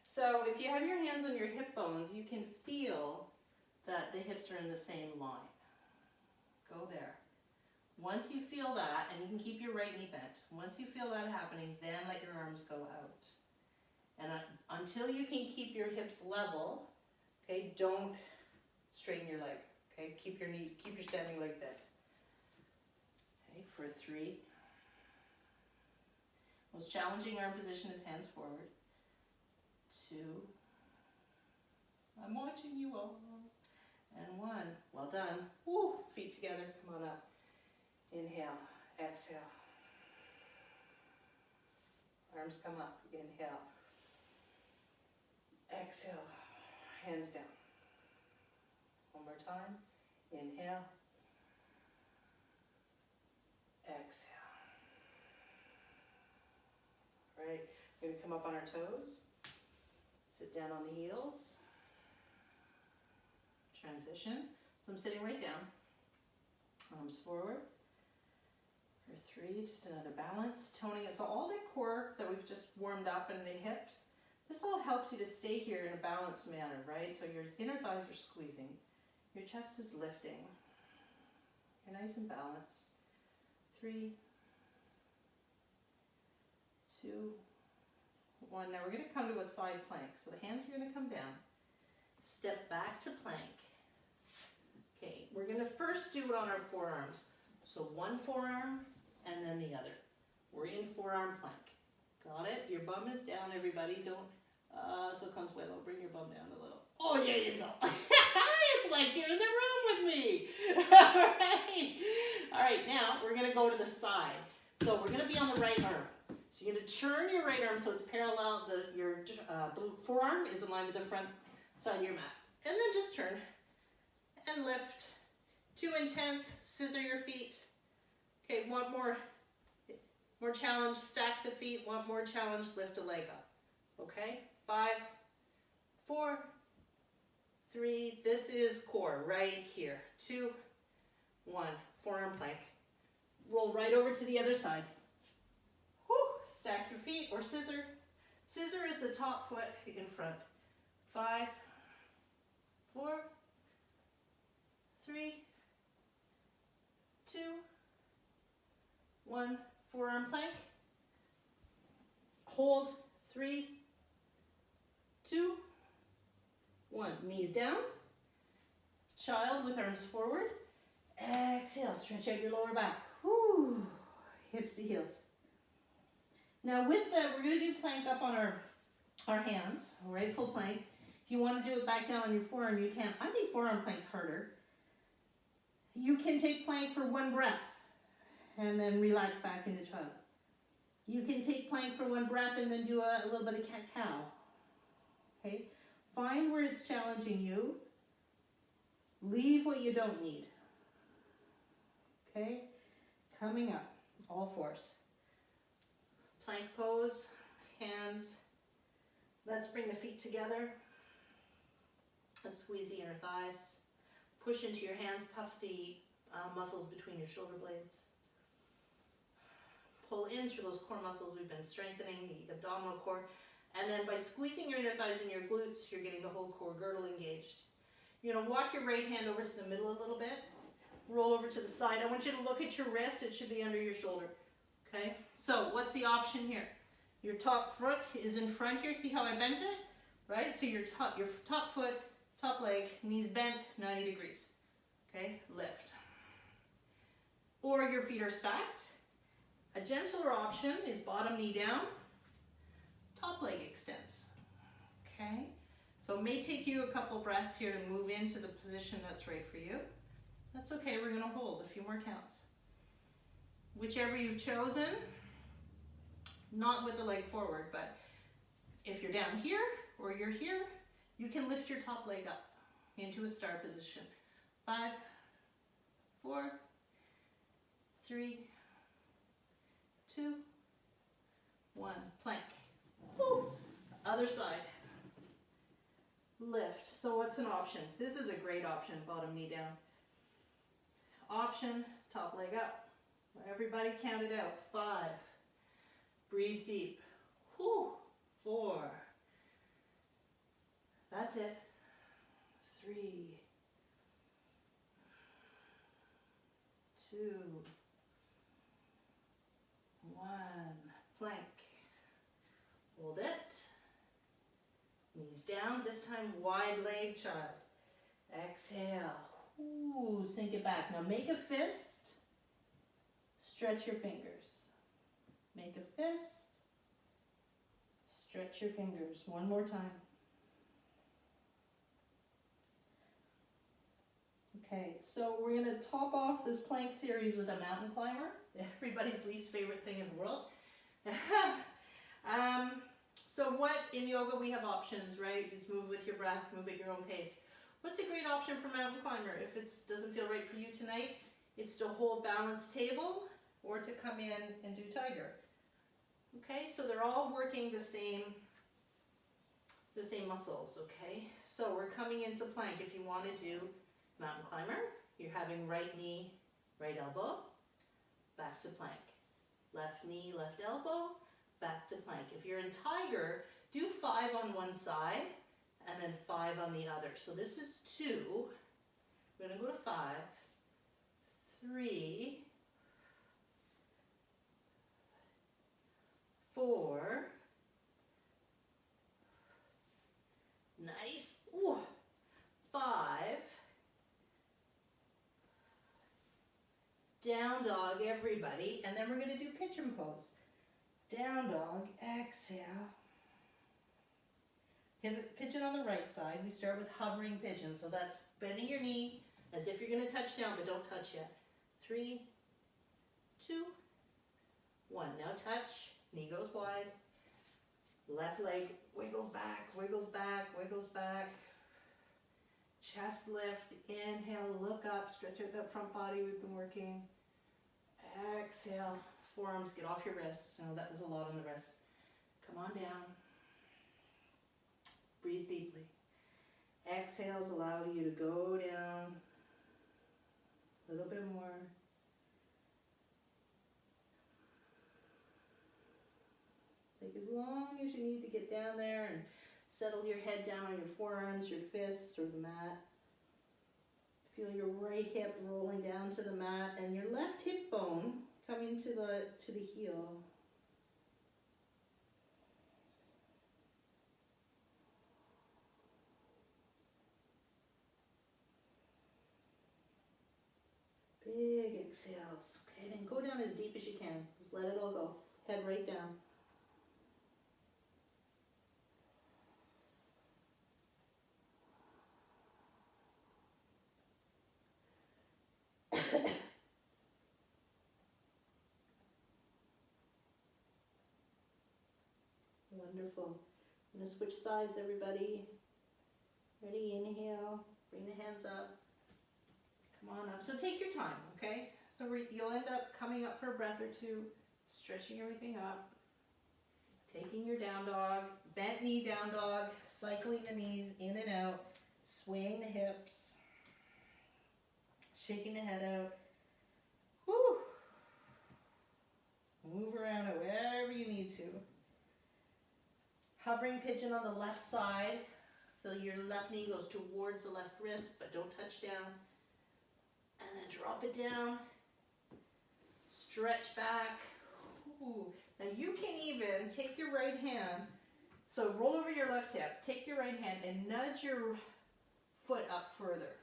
So if you have your hands on your hip bones, you can feel that the hips are in the same line. Go there. Once you feel that, and you can keep your right knee bent, once you feel that happening, then let your arms go out. And until you can keep your hips level, okay, don't straighten your leg. Okay, keep your standing leg bent. Okay, for 3. Most challenging arm position is hands forward. 2. I'm watching you all. And 1. Well done. Woo, feet together, come on up. Inhale, exhale. Arms come up, inhale. Exhale, hands down. One more time. Inhale. Exhale. All right, we're going to come up on our toes. Sit down on the heels. Transition. So I'm sitting right down, arms forward. For 3, just another balance, toning it. So all that core that we've just warmed up in the hips, this all helps you to stay here in a balanced manner, right? So your inner thighs are squeezing, your chest is lifting. You're nice and balanced. 3, 2, 1. Now we're going to come to a side plank. So the hands are going to come down. Step back to plank. Okay, we're going to first do it on our forearms. So one forearm and then the other. We're in forearm plank. Got it? Your bum is down, everybody. Don't, so Consuelo, bring your bum down a little. Oh, there you go. It's like you're in the room with me. All right, now we're going to go to the side. So we're going to be on the right arm. So you're going to turn your right arm so it's parallel. Your forearm is in line with the front side of your mat. And then just turn and lift. 2 intense, scissor your feet. Okay, one more challenge, stack the feet. One more challenge, lift a leg up. Okay, 5, 4, 3, this is core right here. 2, 1, forearm plank. Roll right over to the other side. Whew. Stack your feet or scissor. Scissor is the top foot in front. 5, 4, 3, 2, 1, forearm plank. Hold, 3, 2, 1. Knees down. Child with arms forward. Exhale, stretch out your lower back. Whew. Hips to heels. Now with that, we're going to do plank up on our hands, right, full plank. If you want to do it back down on your forearm, you can. I think forearm plank's harder. You can take plank for 1 breath and then relax back into child. You can take plank for 1 breath and then do a little bit of cat-cow. Okay? Find where it's challenging you. Leave what you don't need. Okay? Coming up, all 4s. Plank pose, hands. Let's bring the feet together. Let's squeeze the inner thighs. Push into your hands, puff the muscles between your shoulder blades. Pull in through those core muscles we've been strengthening, the abdominal core. And then by squeezing your inner thighs and your glutes, you're getting the whole core girdle engaged. You're going to walk your right hand over to the middle a little bit. Roll over to the side. I want you to look at your wrist. It should be under your shoulder. Okay? So what's the option here? Your top foot is in front here. See how I bent it? Right? So your top foot, top leg, knees bent 90 degrees. Okay? Lift. Or your feet are stacked. A gentler option is bottom knee down, top leg extends. Okay? So it may take you a couple breaths here to move into the position that's right for you. That's okay, we're going to hold a few more counts. Whichever you've chosen, not with the leg forward, but if you're down here or you're here, you can lift your top leg up into a star position. 5, 4, 3, 2, 1, plank. Woo. Other side. Lift. So what's an option? This is a great option, bottom knee down. Option, top leg up. Everybody count it out. 5. Breathe deep. Whew. 4. That's it. 3. 2. 1. Plank. Hold it. Knees down. This time wide leg child. Exhale. Ooh, sink it back. Now make a fist. Stretch your fingers. Make a fist. Stretch your fingers. One more time. Okay, so we're going to top off this plank series with a mountain climber. Everybody's least favorite thing in the world. So what, in yoga we have options, right? It's move with your breath, move at your own pace. What's a great option for mountain climber? If it doesn't feel right for you tonight, it's to hold balanced table or to come in and do tiger. Okay, so they're all working the same muscles, okay? So we're coming into plank if you want to do Mountain climber, you're having right knee, right elbow, back to plank. Left knee, left elbow, back to plank. If you're in tiger, do 5 on one side and then 5 on the other. So this is 2. We're going to go to 5, 3, 4. Nice. Ooh. 5. Down dog, everybody. And then we're going to do pigeon pose. Down dog, exhale. Pivot pigeon on the right side. We start with hovering pigeon. So that's bending your knee as if you're going to touch down, but don't touch yet. 3, 2, 1. Now touch. Knee goes wide. Left leg wiggles back, wiggles back, wiggles back. Chest lift. Inhale, look up, stretch out that front body we've been working. Exhale. Forearms, get off your wrists. I know that was a lot on the wrist. Come on down. Breathe deeply. Exhales allow you to go down a little bit more. Take as long as you need to get down there and settle your head down on your forearms, your fists, or the mat. Feel your right hip rolling down to the mat and your left hip bone coming to the heel. Big exhales. Okay, then go down as deep as you can. Just let it all go. Head right down. Wonderful. I'm going to switch sides, everybody. Ready? Inhale. Bring the hands up. Come on up. So take your time, okay? So you'll end up coming up for a breath or two, stretching everything up, taking your down dog, bent knee down dog, cycling the knees in and out, swaying the hips, shaking the head out. Woo! Move around it wherever you need to. Hovering pigeon on the left side. So your left knee goes towards the left wrist, but don't touch down. And then drop it down. Stretch back. Ooh. Now you can even take your right hand. So roll over your left hip. Take your right hand and nudge your foot up further.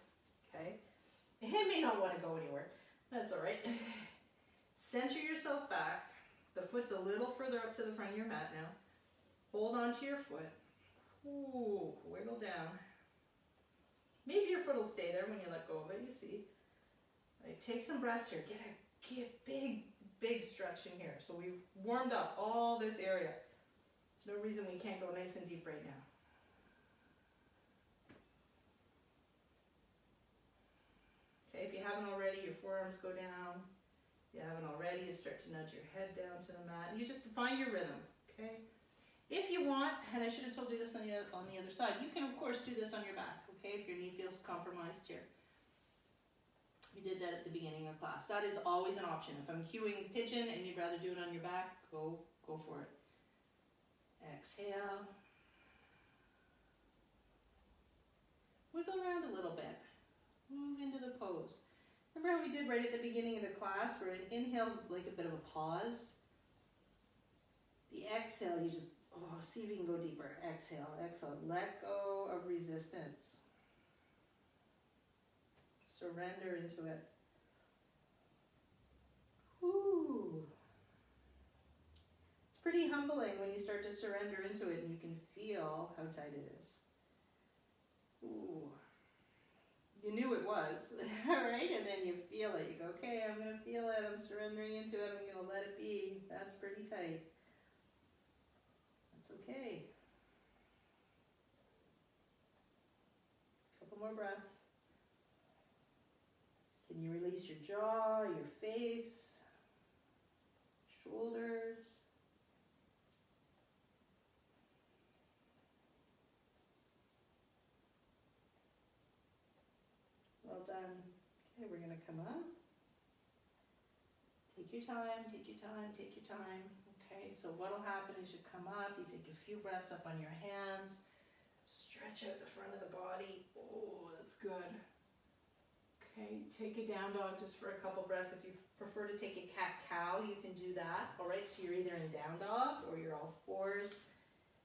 Okay? It may not want to go anywhere. That's all right. Center yourself back. The foot's a little further up to the front of your mat now. Hold on to your foot. Ooh, wiggle down. Maybe your foot will stay there when you let go of it, you see. Right, take some breaths here. Get a big stretch in here. So we've warmed up all this area. There's no reason we can't go nice and deep right now. Okay, if you haven't already, your forearms go down. If you haven't already, you start to nudge your head down to the mat. You just find your rhythm, okay? If you want, and I should have told you this on the other side, you can of course do this on your back, okay, if your knee feels compromised here. We did that at the beginning of class. That is always an option. If I'm cueing pigeon and you'd rather do it on your back, go for it. Exhale. Wiggle around a little bit. Move into the pose. Remember how we did right at the beginning of the class where an inhale is like a bit of a pause? The exhale, you just, see if you can go deeper. Exhale, exhale. Let go of resistance. Surrender into it. Whew. It's pretty humbling when you start to surrender into it and you can feel how tight it is. Ooh. You knew it was, all right? And then you feel it. You go, okay, I'm going to feel it. I'm surrendering into it. I'm going to let it be. That's pretty tight. That's okay. Couple more breaths. Can you release your jaw, your face, shoulders? well done. Okay, we're gonna come up. Take your time, take your time, take your time. Okay, so what'll happen is you come up, you take a few breaths up on your hands, stretch out the front of the body. Oh, that's good. Okay, take a down dog just for a couple breaths. If you prefer to take a cat-cow, you can do that. All right, so you're either in down dog or you're all fours.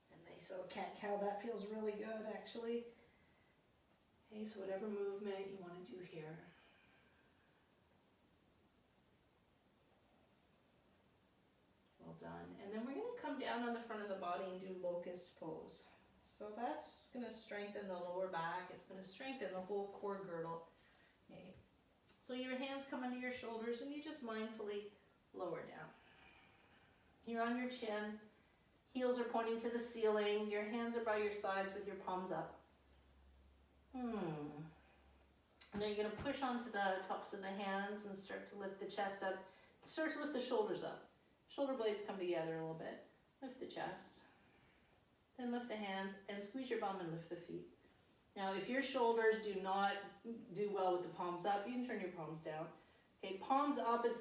And so cat-cow, that feels really good actually. Okay, so whatever movement you want to do here. Well done. And then we're going to come down on the front of the body and do locust pose. So that's going to strengthen the lower back. It's going to strengthen the whole core girdle. Okay. So your hands come under your shoulders and you just mindfully lower down. You're on your chin. Heels are pointing to the ceiling. Your hands are by your sides with your palms up. Now you're going to push onto the tops of the hands and start to lift the chest up. Start to lift the shoulders up. Shoulder blades come together a little bit. Lift the chest. Then lift the hands and squeeze your bum and lift the feet. Now if your shoulders do not do well with the palms up, you can turn your palms down. Okay, palms up, it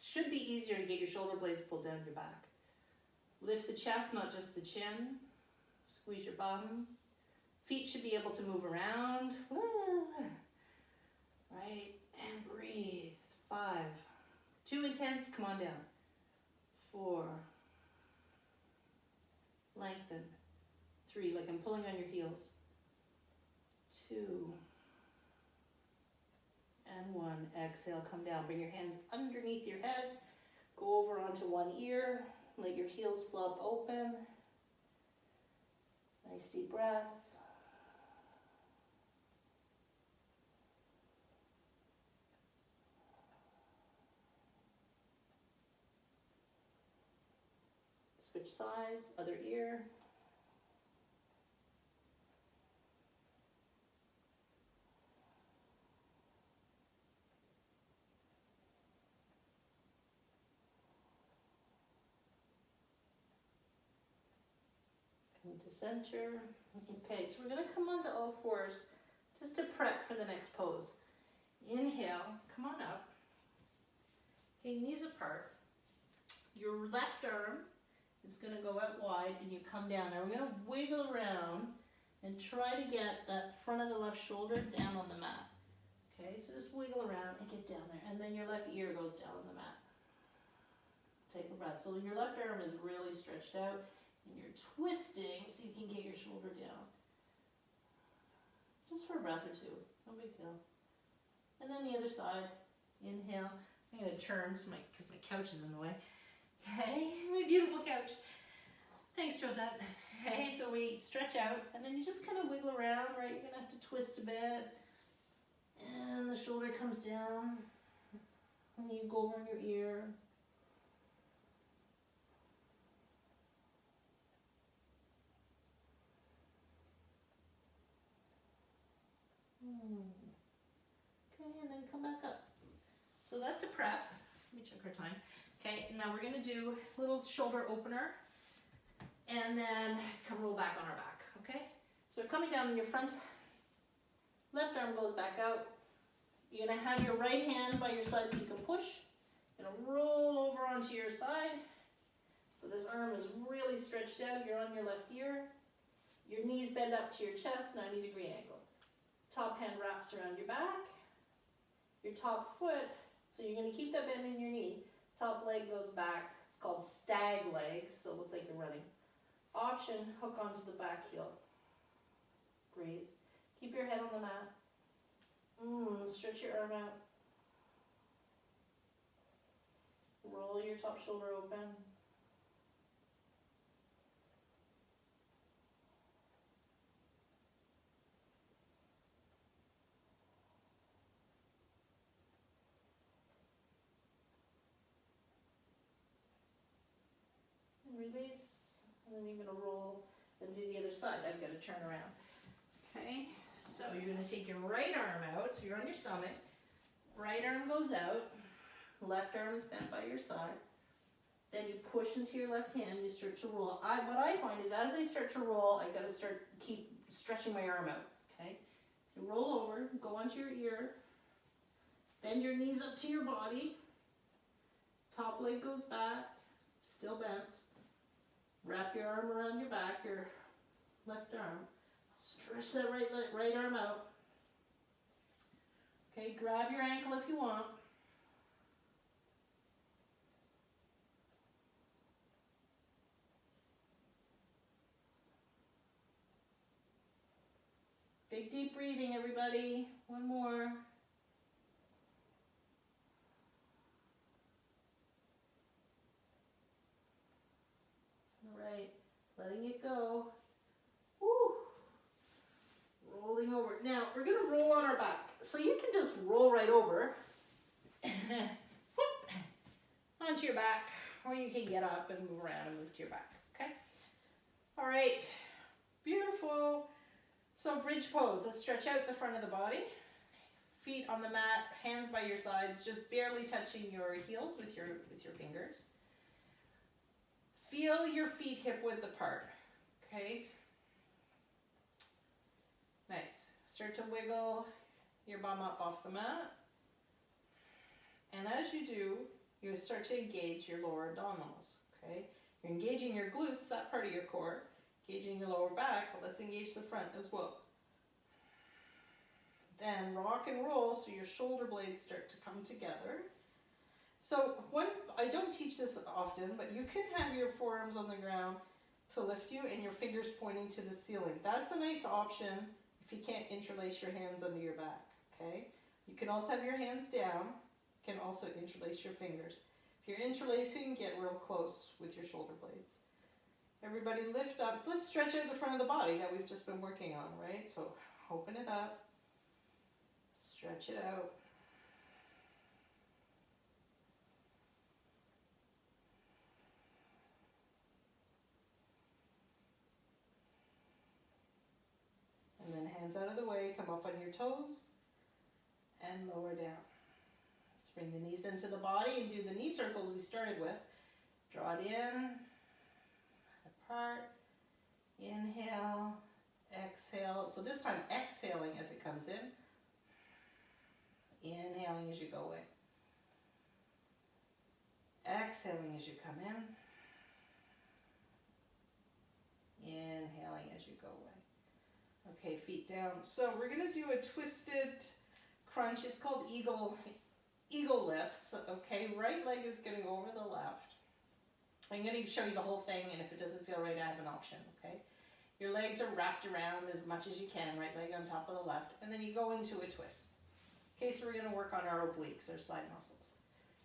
should be easier to get your shoulder blades pulled down your back. Lift the chest, not just the chin. Squeeze your bum. Feet should be able to move around. Right, and breathe. 5. Too intense, come on down. 4. Lengthen. 3, like I'm pulling on your heels. 2. And 1. Exhale, come down. Bring your hands underneath your head. Go over onto one ear. Let your heels flop open. Nice deep breath. Switch sides, other ear. Come to center. Okay, so we're going to come onto all fours just to prep for the next pose. Inhale, come on up. Okay, knees apart. Your left arm is going to go out wide and you come down. Now we're going to wiggle around and try to get that front of the left shoulder down on the mat. Okay, so just wiggle around and get down there. And then your left ear goes down on the mat. Take a breath. So your left arm is really stretched out and you're twisting so you can get your shoulder down. Just for a breath or two. No big deal. And then the other side. Inhale. I'm going to turn because my couch is in the way. Hey, my beautiful couch. Thanks, Josette. Hey, so we stretch out, and then you just kind of wiggle around, right? You're going to have to twist a bit. And the shoulder comes down. And you go over in your ear. Okay, and then come back up. So that's a prep. Let me check our time. Okay, now we're going to do a little shoulder opener and then come roll back on our back, okay? So coming down on your front, left arm goes back out. You're going to have your right hand by your side so you can push. You're going to roll over onto your side. So this arm is really stretched out. You're on your left ear. Your knees bend up to your chest, 90-degree angle. Top hand wraps around your back. Your top foot, so you're going to keep that bend in your knee. Top leg goes back. It's called stag legs, so it looks like you're running. Option, hook onto the back heel. Breathe. Keep your head on the mat. Stretch your arm out. Roll your top shoulder open. Release, and then you're going to roll and do the other side. I've got to turn around. Okay, so you're going to take your right arm out, so you're on your stomach. Right arm goes out, left arm is bent by your side. Then you push into your left hand, you start to roll. What I find is as I start to roll, I've got to keep stretching my arm out. Okay, so roll over, go onto your ear, Bend your knees up to your body. Top leg goes back, still bent. Wrap your arm around your back, your left arm. Stretch that right arm out. Okay, grab your ankle if you want. Big deep breathing, everybody. One more. All right, letting it go. Woo. Rolling over. Now, we're going to roll on our back. So you can just roll right over onto your back, or you can get up and move around and move to your back, okay? All right, beautiful. So bridge pose. Let's stretch out the front of the body. Feet on the mat, hands by your sides, just barely touching your heels with your fingers. Feel your feet hip width apart, okay? Nice. Start to wiggle your bum up off the mat. And as you do, you start to engage your lower abdominals, okay? You're engaging your glutes, that part of your core, engaging your lower back, but let's engage the front as well. Then rock and roll so your shoulder blades start to come together. So I don't teach this often, but you can have your forearms on the ground to lift you and your fingers pointing to the ceiling. That's a nice option if you can't interlace your hands under your back, okay? You can also have your hands down. You can also interlace your fingers. If you're interlacing, get real close with your shoulder blades. Everybody lift up. So let's stretch out the front of the body that we've just been working on, right? So open it up. Stretch it out. And then hands out of the way, come up on your toes and lower down. Let's bring the knees into the body and do the knee circles we started with. Draw it in, apart, inhale, exhale. So this time exhaling as it comes in. Inhaling as you go away. Exhaling as you come in. Inhaling as you go away. Okay, feet down. So we're going to do a twisted crunch. It's called eagle lifts. Okay, right leg is going to go over the left. I'm going to show you the whole thing, and if it doesn't feel right, I have an option, okay? Your legs are wrapped around as much as you can, right leg on top of the left, and then you go into a twist. Okay, so we're going to work on our obliques, our side muscles.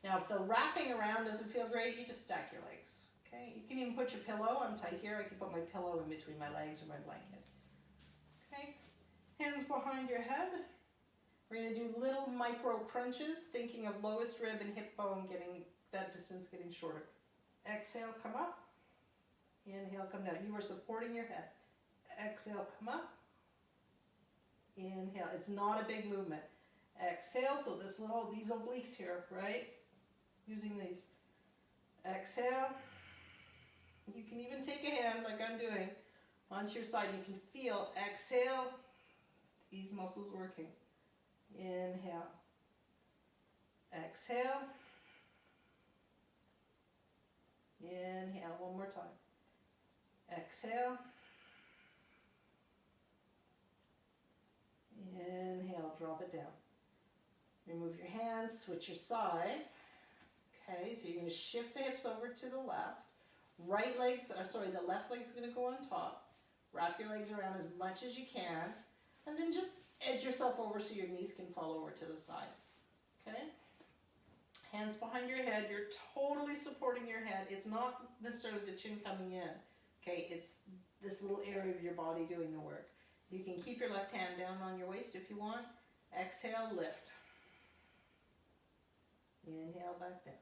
Now, if the wrapping around doesn't feel great, you just stack your legs. Okay, you can even put your pillow. I'm tight here. I can put my pillow in between my legs or my blanket. Okay, hands behind your head. We're going to do little micro crunches, thinking of lowest rib and hip bone getting that distance getting shorter. Exhale, come up. Inhale, come down. You are supporting your head. Exhale, come up. Inhale. It's not a big movement. Exhale, so these obliques here, right? Using these. Exhale. You can even take a hand, like I'm doing, onto your side. You can feel, exhale, these muscles working. Inhale. Exhale. Inhale, one more time. Exhale. Inhale, drop it down. Remove your hands, switch your side. Okay, so you're going to shift the hips over to the left. The left leg's going to go on top. Wrap your legs around as much as you can. And then just edge yourself over so your knees can fall over to the side. Okay? Hands behind your head. You're totally supporting your head. It's not necessarily the chin coming in. Okay, it's this little area of your body doing the work. You can keep your left hand down on your waist if you want. Exhale, lift. Inhale, back down.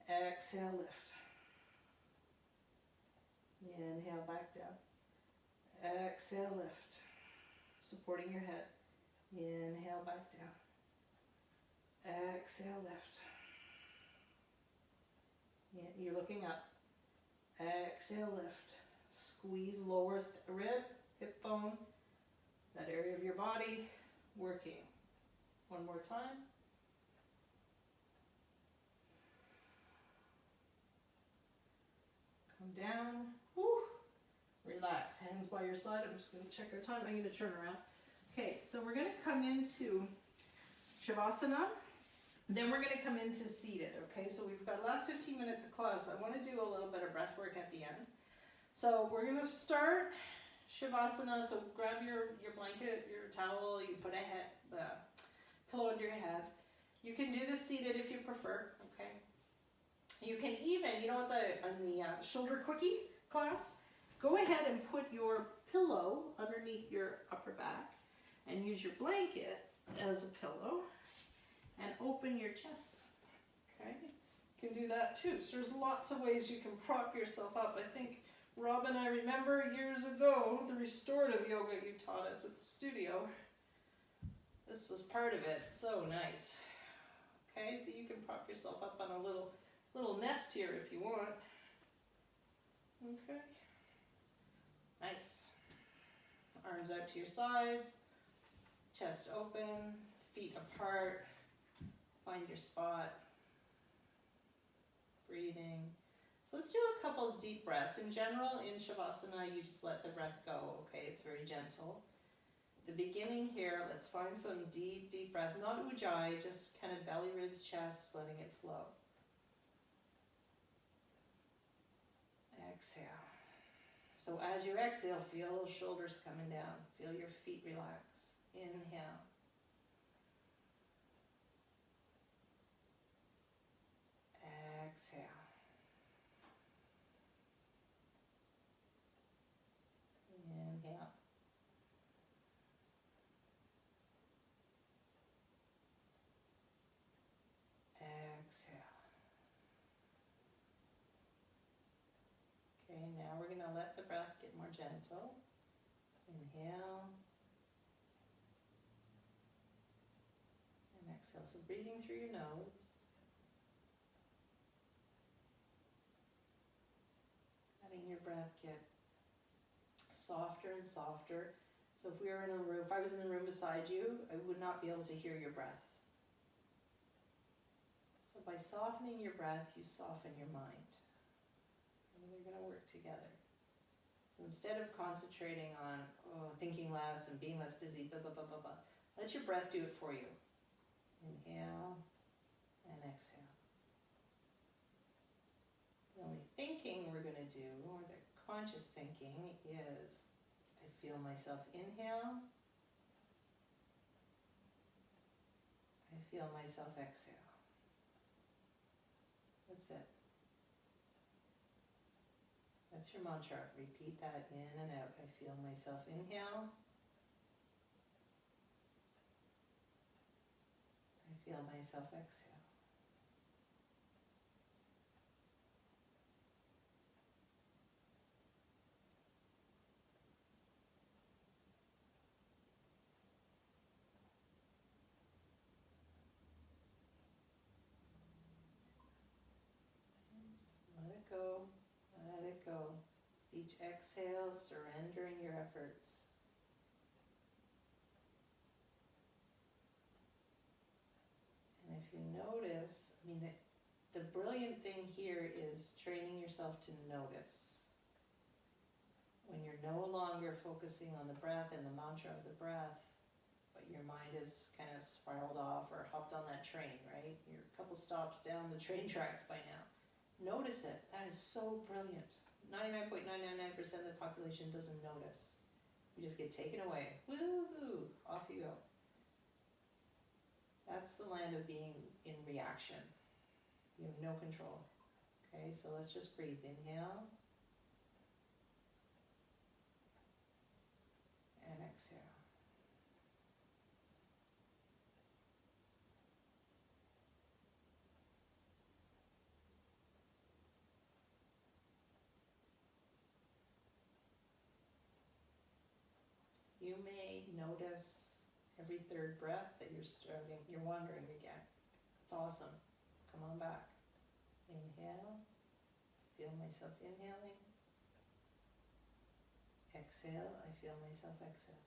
Exhale, lift. Inhale, back down. Exhale, lift. Supporting your head. Inhale, back down. Exhale, lift. You're looking up. Exhale, lift. Squeeze lowest rib, hip bone, that area of your body, working. One more time. Come down. Whew. Relax. Hands by your side. I'm just going to check our time. I'm going to turn around. Okay, so we're going to come into Savasana. Then we're going to come into seated. Okay, so we've got last 15 minutes of class. I want to do a little bit of breath work at the end. So we're going to start Savasana. So grab your blanket, your towel. You put the pillow under your head. You can do this seated if you prefer. Okay. You can even, on the shoulder quickie class, go ahead and put your pillow underneath your upper back and use your blanket as a pillow and open your chest up. Okay, you can do that too. So there's lots of ways you can prop yourself up. I think Rob and I remember years ago the restorative yoga you taught us at the studio. This was part of it. So nice. Okay, so you can prop yourself up on a little nest here if you want. Okay. Nice. Arms out to your sides, chest open, feet apart. Find your spot. Breathing. So let's do a couple deep breaths. In general, in Savasana, you just let the breath go, okay? It's very gentle. The beginning here, let's find some deep, deep breath. Not ujjayi, just kind of belly, ribs, chest, letting it flow. Exhale. So as you exhale, feel those shoulders coming down. Feel your feet relax. Inhale. Exhale. Inhale. Exhale. Okay, now we're going to let the breath get more gentle. Inhale. And exhale. So breathing through your nose. Letting your breath get softer and softer. So if I was in the room beside you, I would not be able to hear your breath. So by softening your breath, you soften your mind. And they're going to work together. So instead of concentrating on thinking less and being less busy, blah, blah, blah, blah, blah, let your breath do it for you. Inhale and exhale. The only thinking we're going to do, or the conscious thinking, is I feel myself inhale. I feel myself exhale. That's it. That's your mantra. Repeat that in and out. I feel myself inhale. I feel myself exhale. Go, let it go. Each exhale, surrendering your efforts. And if you notice, the brilliant thing here is training yourself to notice. When you're no longer focusing on the breath and the mantra of the breath, but your mind is kind of spiraled off or hopped on that train, right? You're a couple stops down the train tracks by now. Notice it. That is so brilliant. 99.999% of the population doesn't notice. You just get taken away. Woo-hoo! Off you go. That's the land of being in reaction. You have no control. Okay, so let's just breathe. Inhale. And exhale. You may notice every third breath that you're wandering again. It's awesome. Come on back. Inhale. Feel myself inhaling. Exhale. I feel myself exhaling.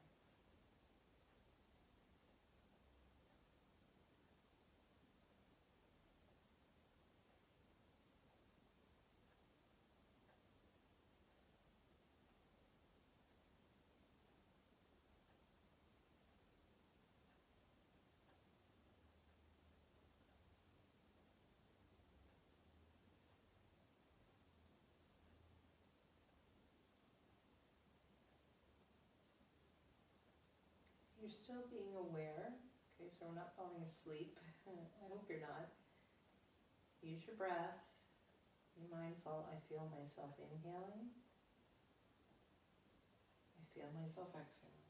you're still being aware. Okay, so we're not falling asleep. I hope you're not. Use your breath. Be mindful. I feel myself inhaling. I feel myself exhaling.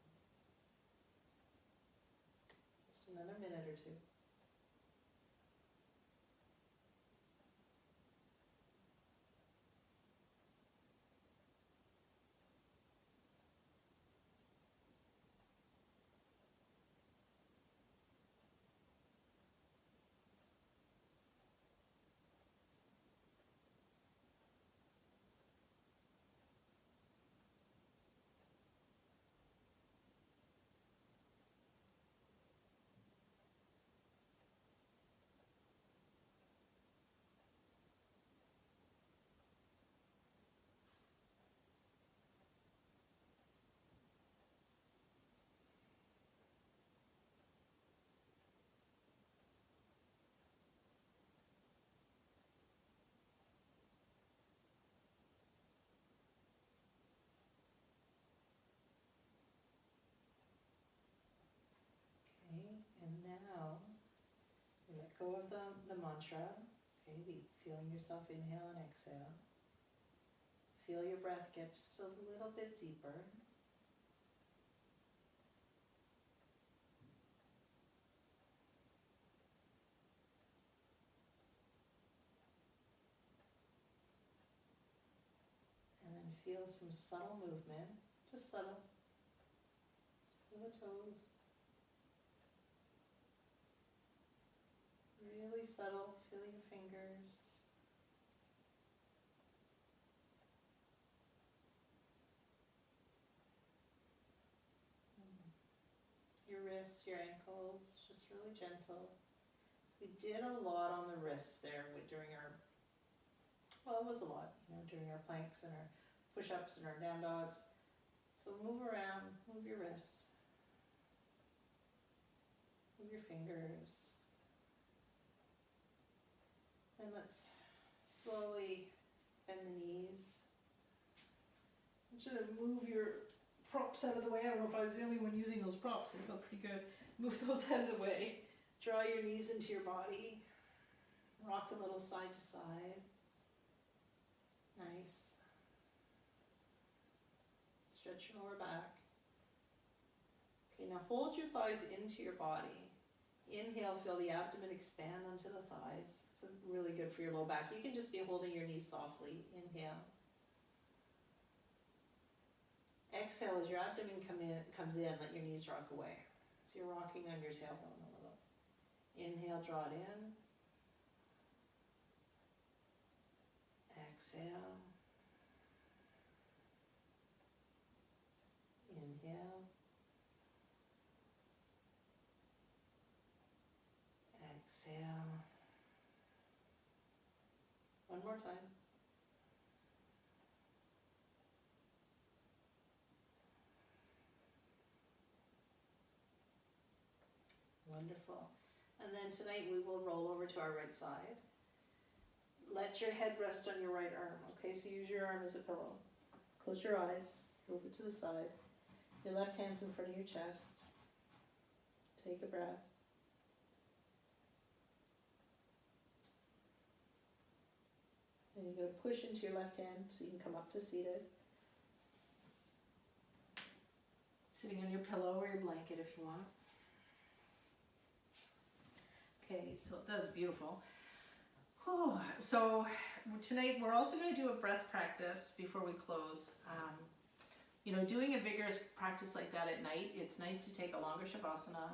Just another minute or two. Okay, and now you let go of the mantra. Okay, feeling yourself inhale and exhale. Feel your breath get just a little bit deeper. And then feel some subtle movement, just subtle. Feel the toes. Really subtle, feel your fingers. Your wrists, your ankles, just really gentle. We did a lot on the wrists there during our, well, it was a lot, during our planks and our push-ups and our down dogs. So move around, move your wrists, move your fingers. And let's slowly bend the knees. I want you to move your props out of the way. I don't know if I was the only one using those props. They felt pretty good. Move those out of the way. Draw your knees into your body. Rock a little side to side. Nice. Stretch your lower back. Okay, now hold your thighs into your body. Inhale, feel the abdomen expand onto the thighs. It's really good for your low back. You can just be holding your knees softly. Inhale. Exhale as your abdomen comes in, let your knees rock away. So you're rocking on your tailbone a little. Inhale, draw it in. Exhale. Inhale. Exhale. One more time. Wonderful. And then tonight we will roll over to our right side. Let your head rest on your right arm. Okay, so use your arm as a pillow. Close your eyes. Over to the side. Your left hand's in front of your chest. Take a breath. And you're going to push into your left hand so you can come up to seated. Sitting on your pillow or your blanket if you want. Okay, so that's beautiful. Whew. So tonight we're also going to do a breath practice before we close. Doing a vigorous practice like that at night, it's nice to take a longer Savasana,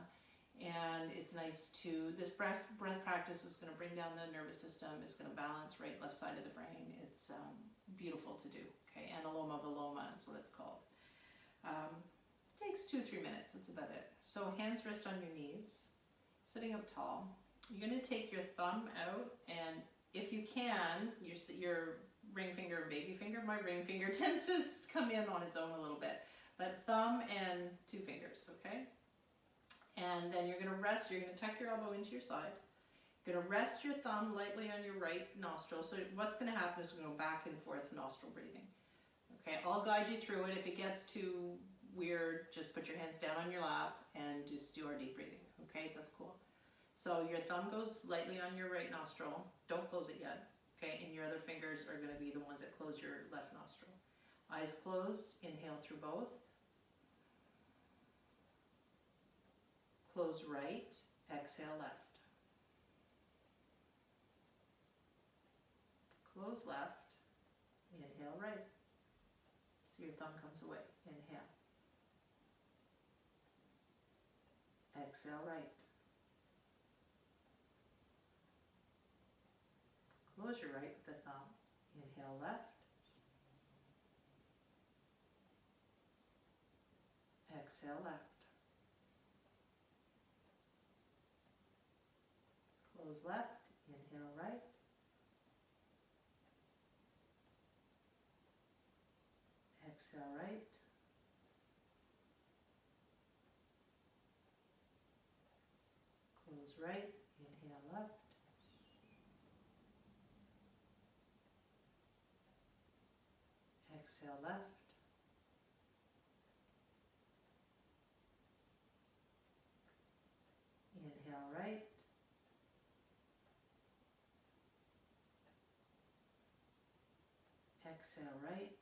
and it's nice to, this breath practice is going to bring down the nervous system, it's going to balance right, left side of the brain. It's beautiful to do, okay? Analoma Viloma is what it's called. Takes 2-3 minutes, that's about it. So hands rest on your knees, sitting up tall. You're going to take your thumb out, and if you can, your ring finger and baby finger. My ring finger tends to come in on its own a little bit, but thumb and 2 fingers, okay? And then you're going to rest, you're going to tuck your elbow into your side. You're going to rest your thumb lightly on your right nostril. So what's going to happen is we're going to go back and forth nostril breathing. Okay, I'll guide you through it. If it gets too weird, just put your hands down on your lap and just do our deep breathing. Okay, that's cool. So your thumb goes lightly on your right nostril. Don't close it yet. Okay, and your other fingers are going to be the ones that close your left nostril. Eyes closed, inhale through both. Close right, exhale left. Close left, inhale right. So your thumb comes away, inhale. Exhale right. Close your right with the thumb, inhale left. Exhale left. Close left, inhale right. Exhale right. Close right, inhale left. Exhale left. Inhale right. Exhale right.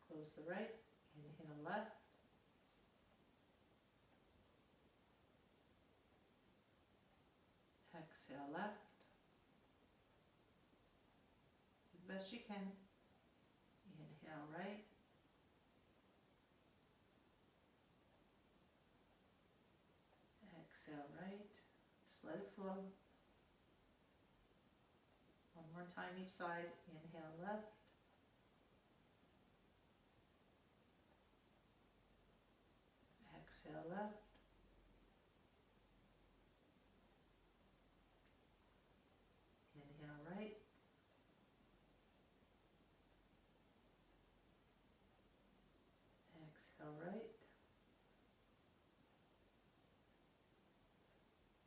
Close the right. Inhale left. Exhale left. Do the best you can. Inhale right. Exhale right. Just let it flow. One more time each side. Inhale left. Exhale left. Inhale right. Exhale right.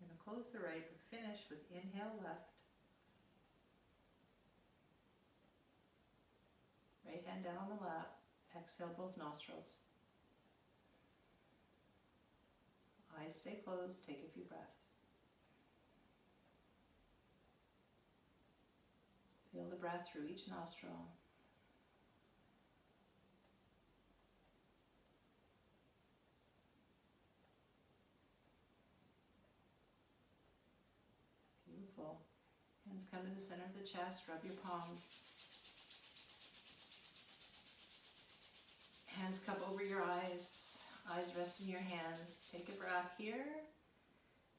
I'm going to close the right, but finish with inhale left. Right hand down on the lap. Exhale both nostrils. Eyes stay closed. Take a few breaths. Feel the breath through each nostril. Beautiful. Hands come to the center of the chest. Rub your palms. Hands cup over your eyes. Eyes rest in your hands. Take a breath here.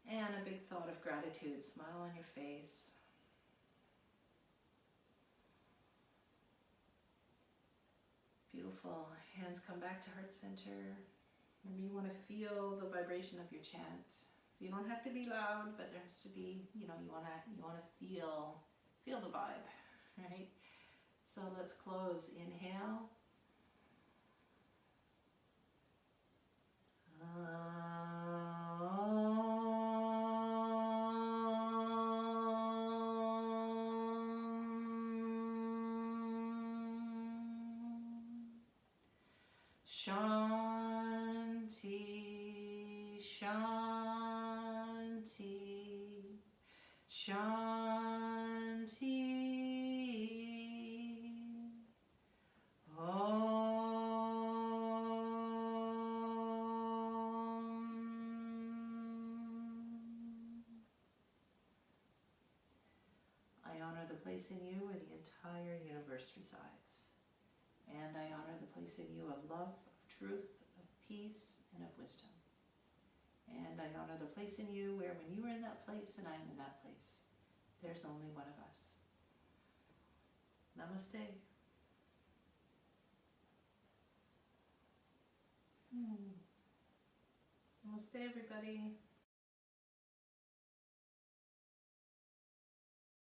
And a big thought of gratitude. Smile on your face. Beautiful. Hands come back to heart center. Maybe you want to feel the vibration of your chant. So you don't have to be loud, but there has to be, you want to feel the vibe, right? So let's close. Inhale. Shanti, Shanti, Shanti. I honor the place in you where the entire universe resides. And I honor the place in you of love, of truth, of peace, and of wisdom. And I honor the place in you where when you are in that place and I'm in that place, there's only one of us. Namaste. Namaste, everybody.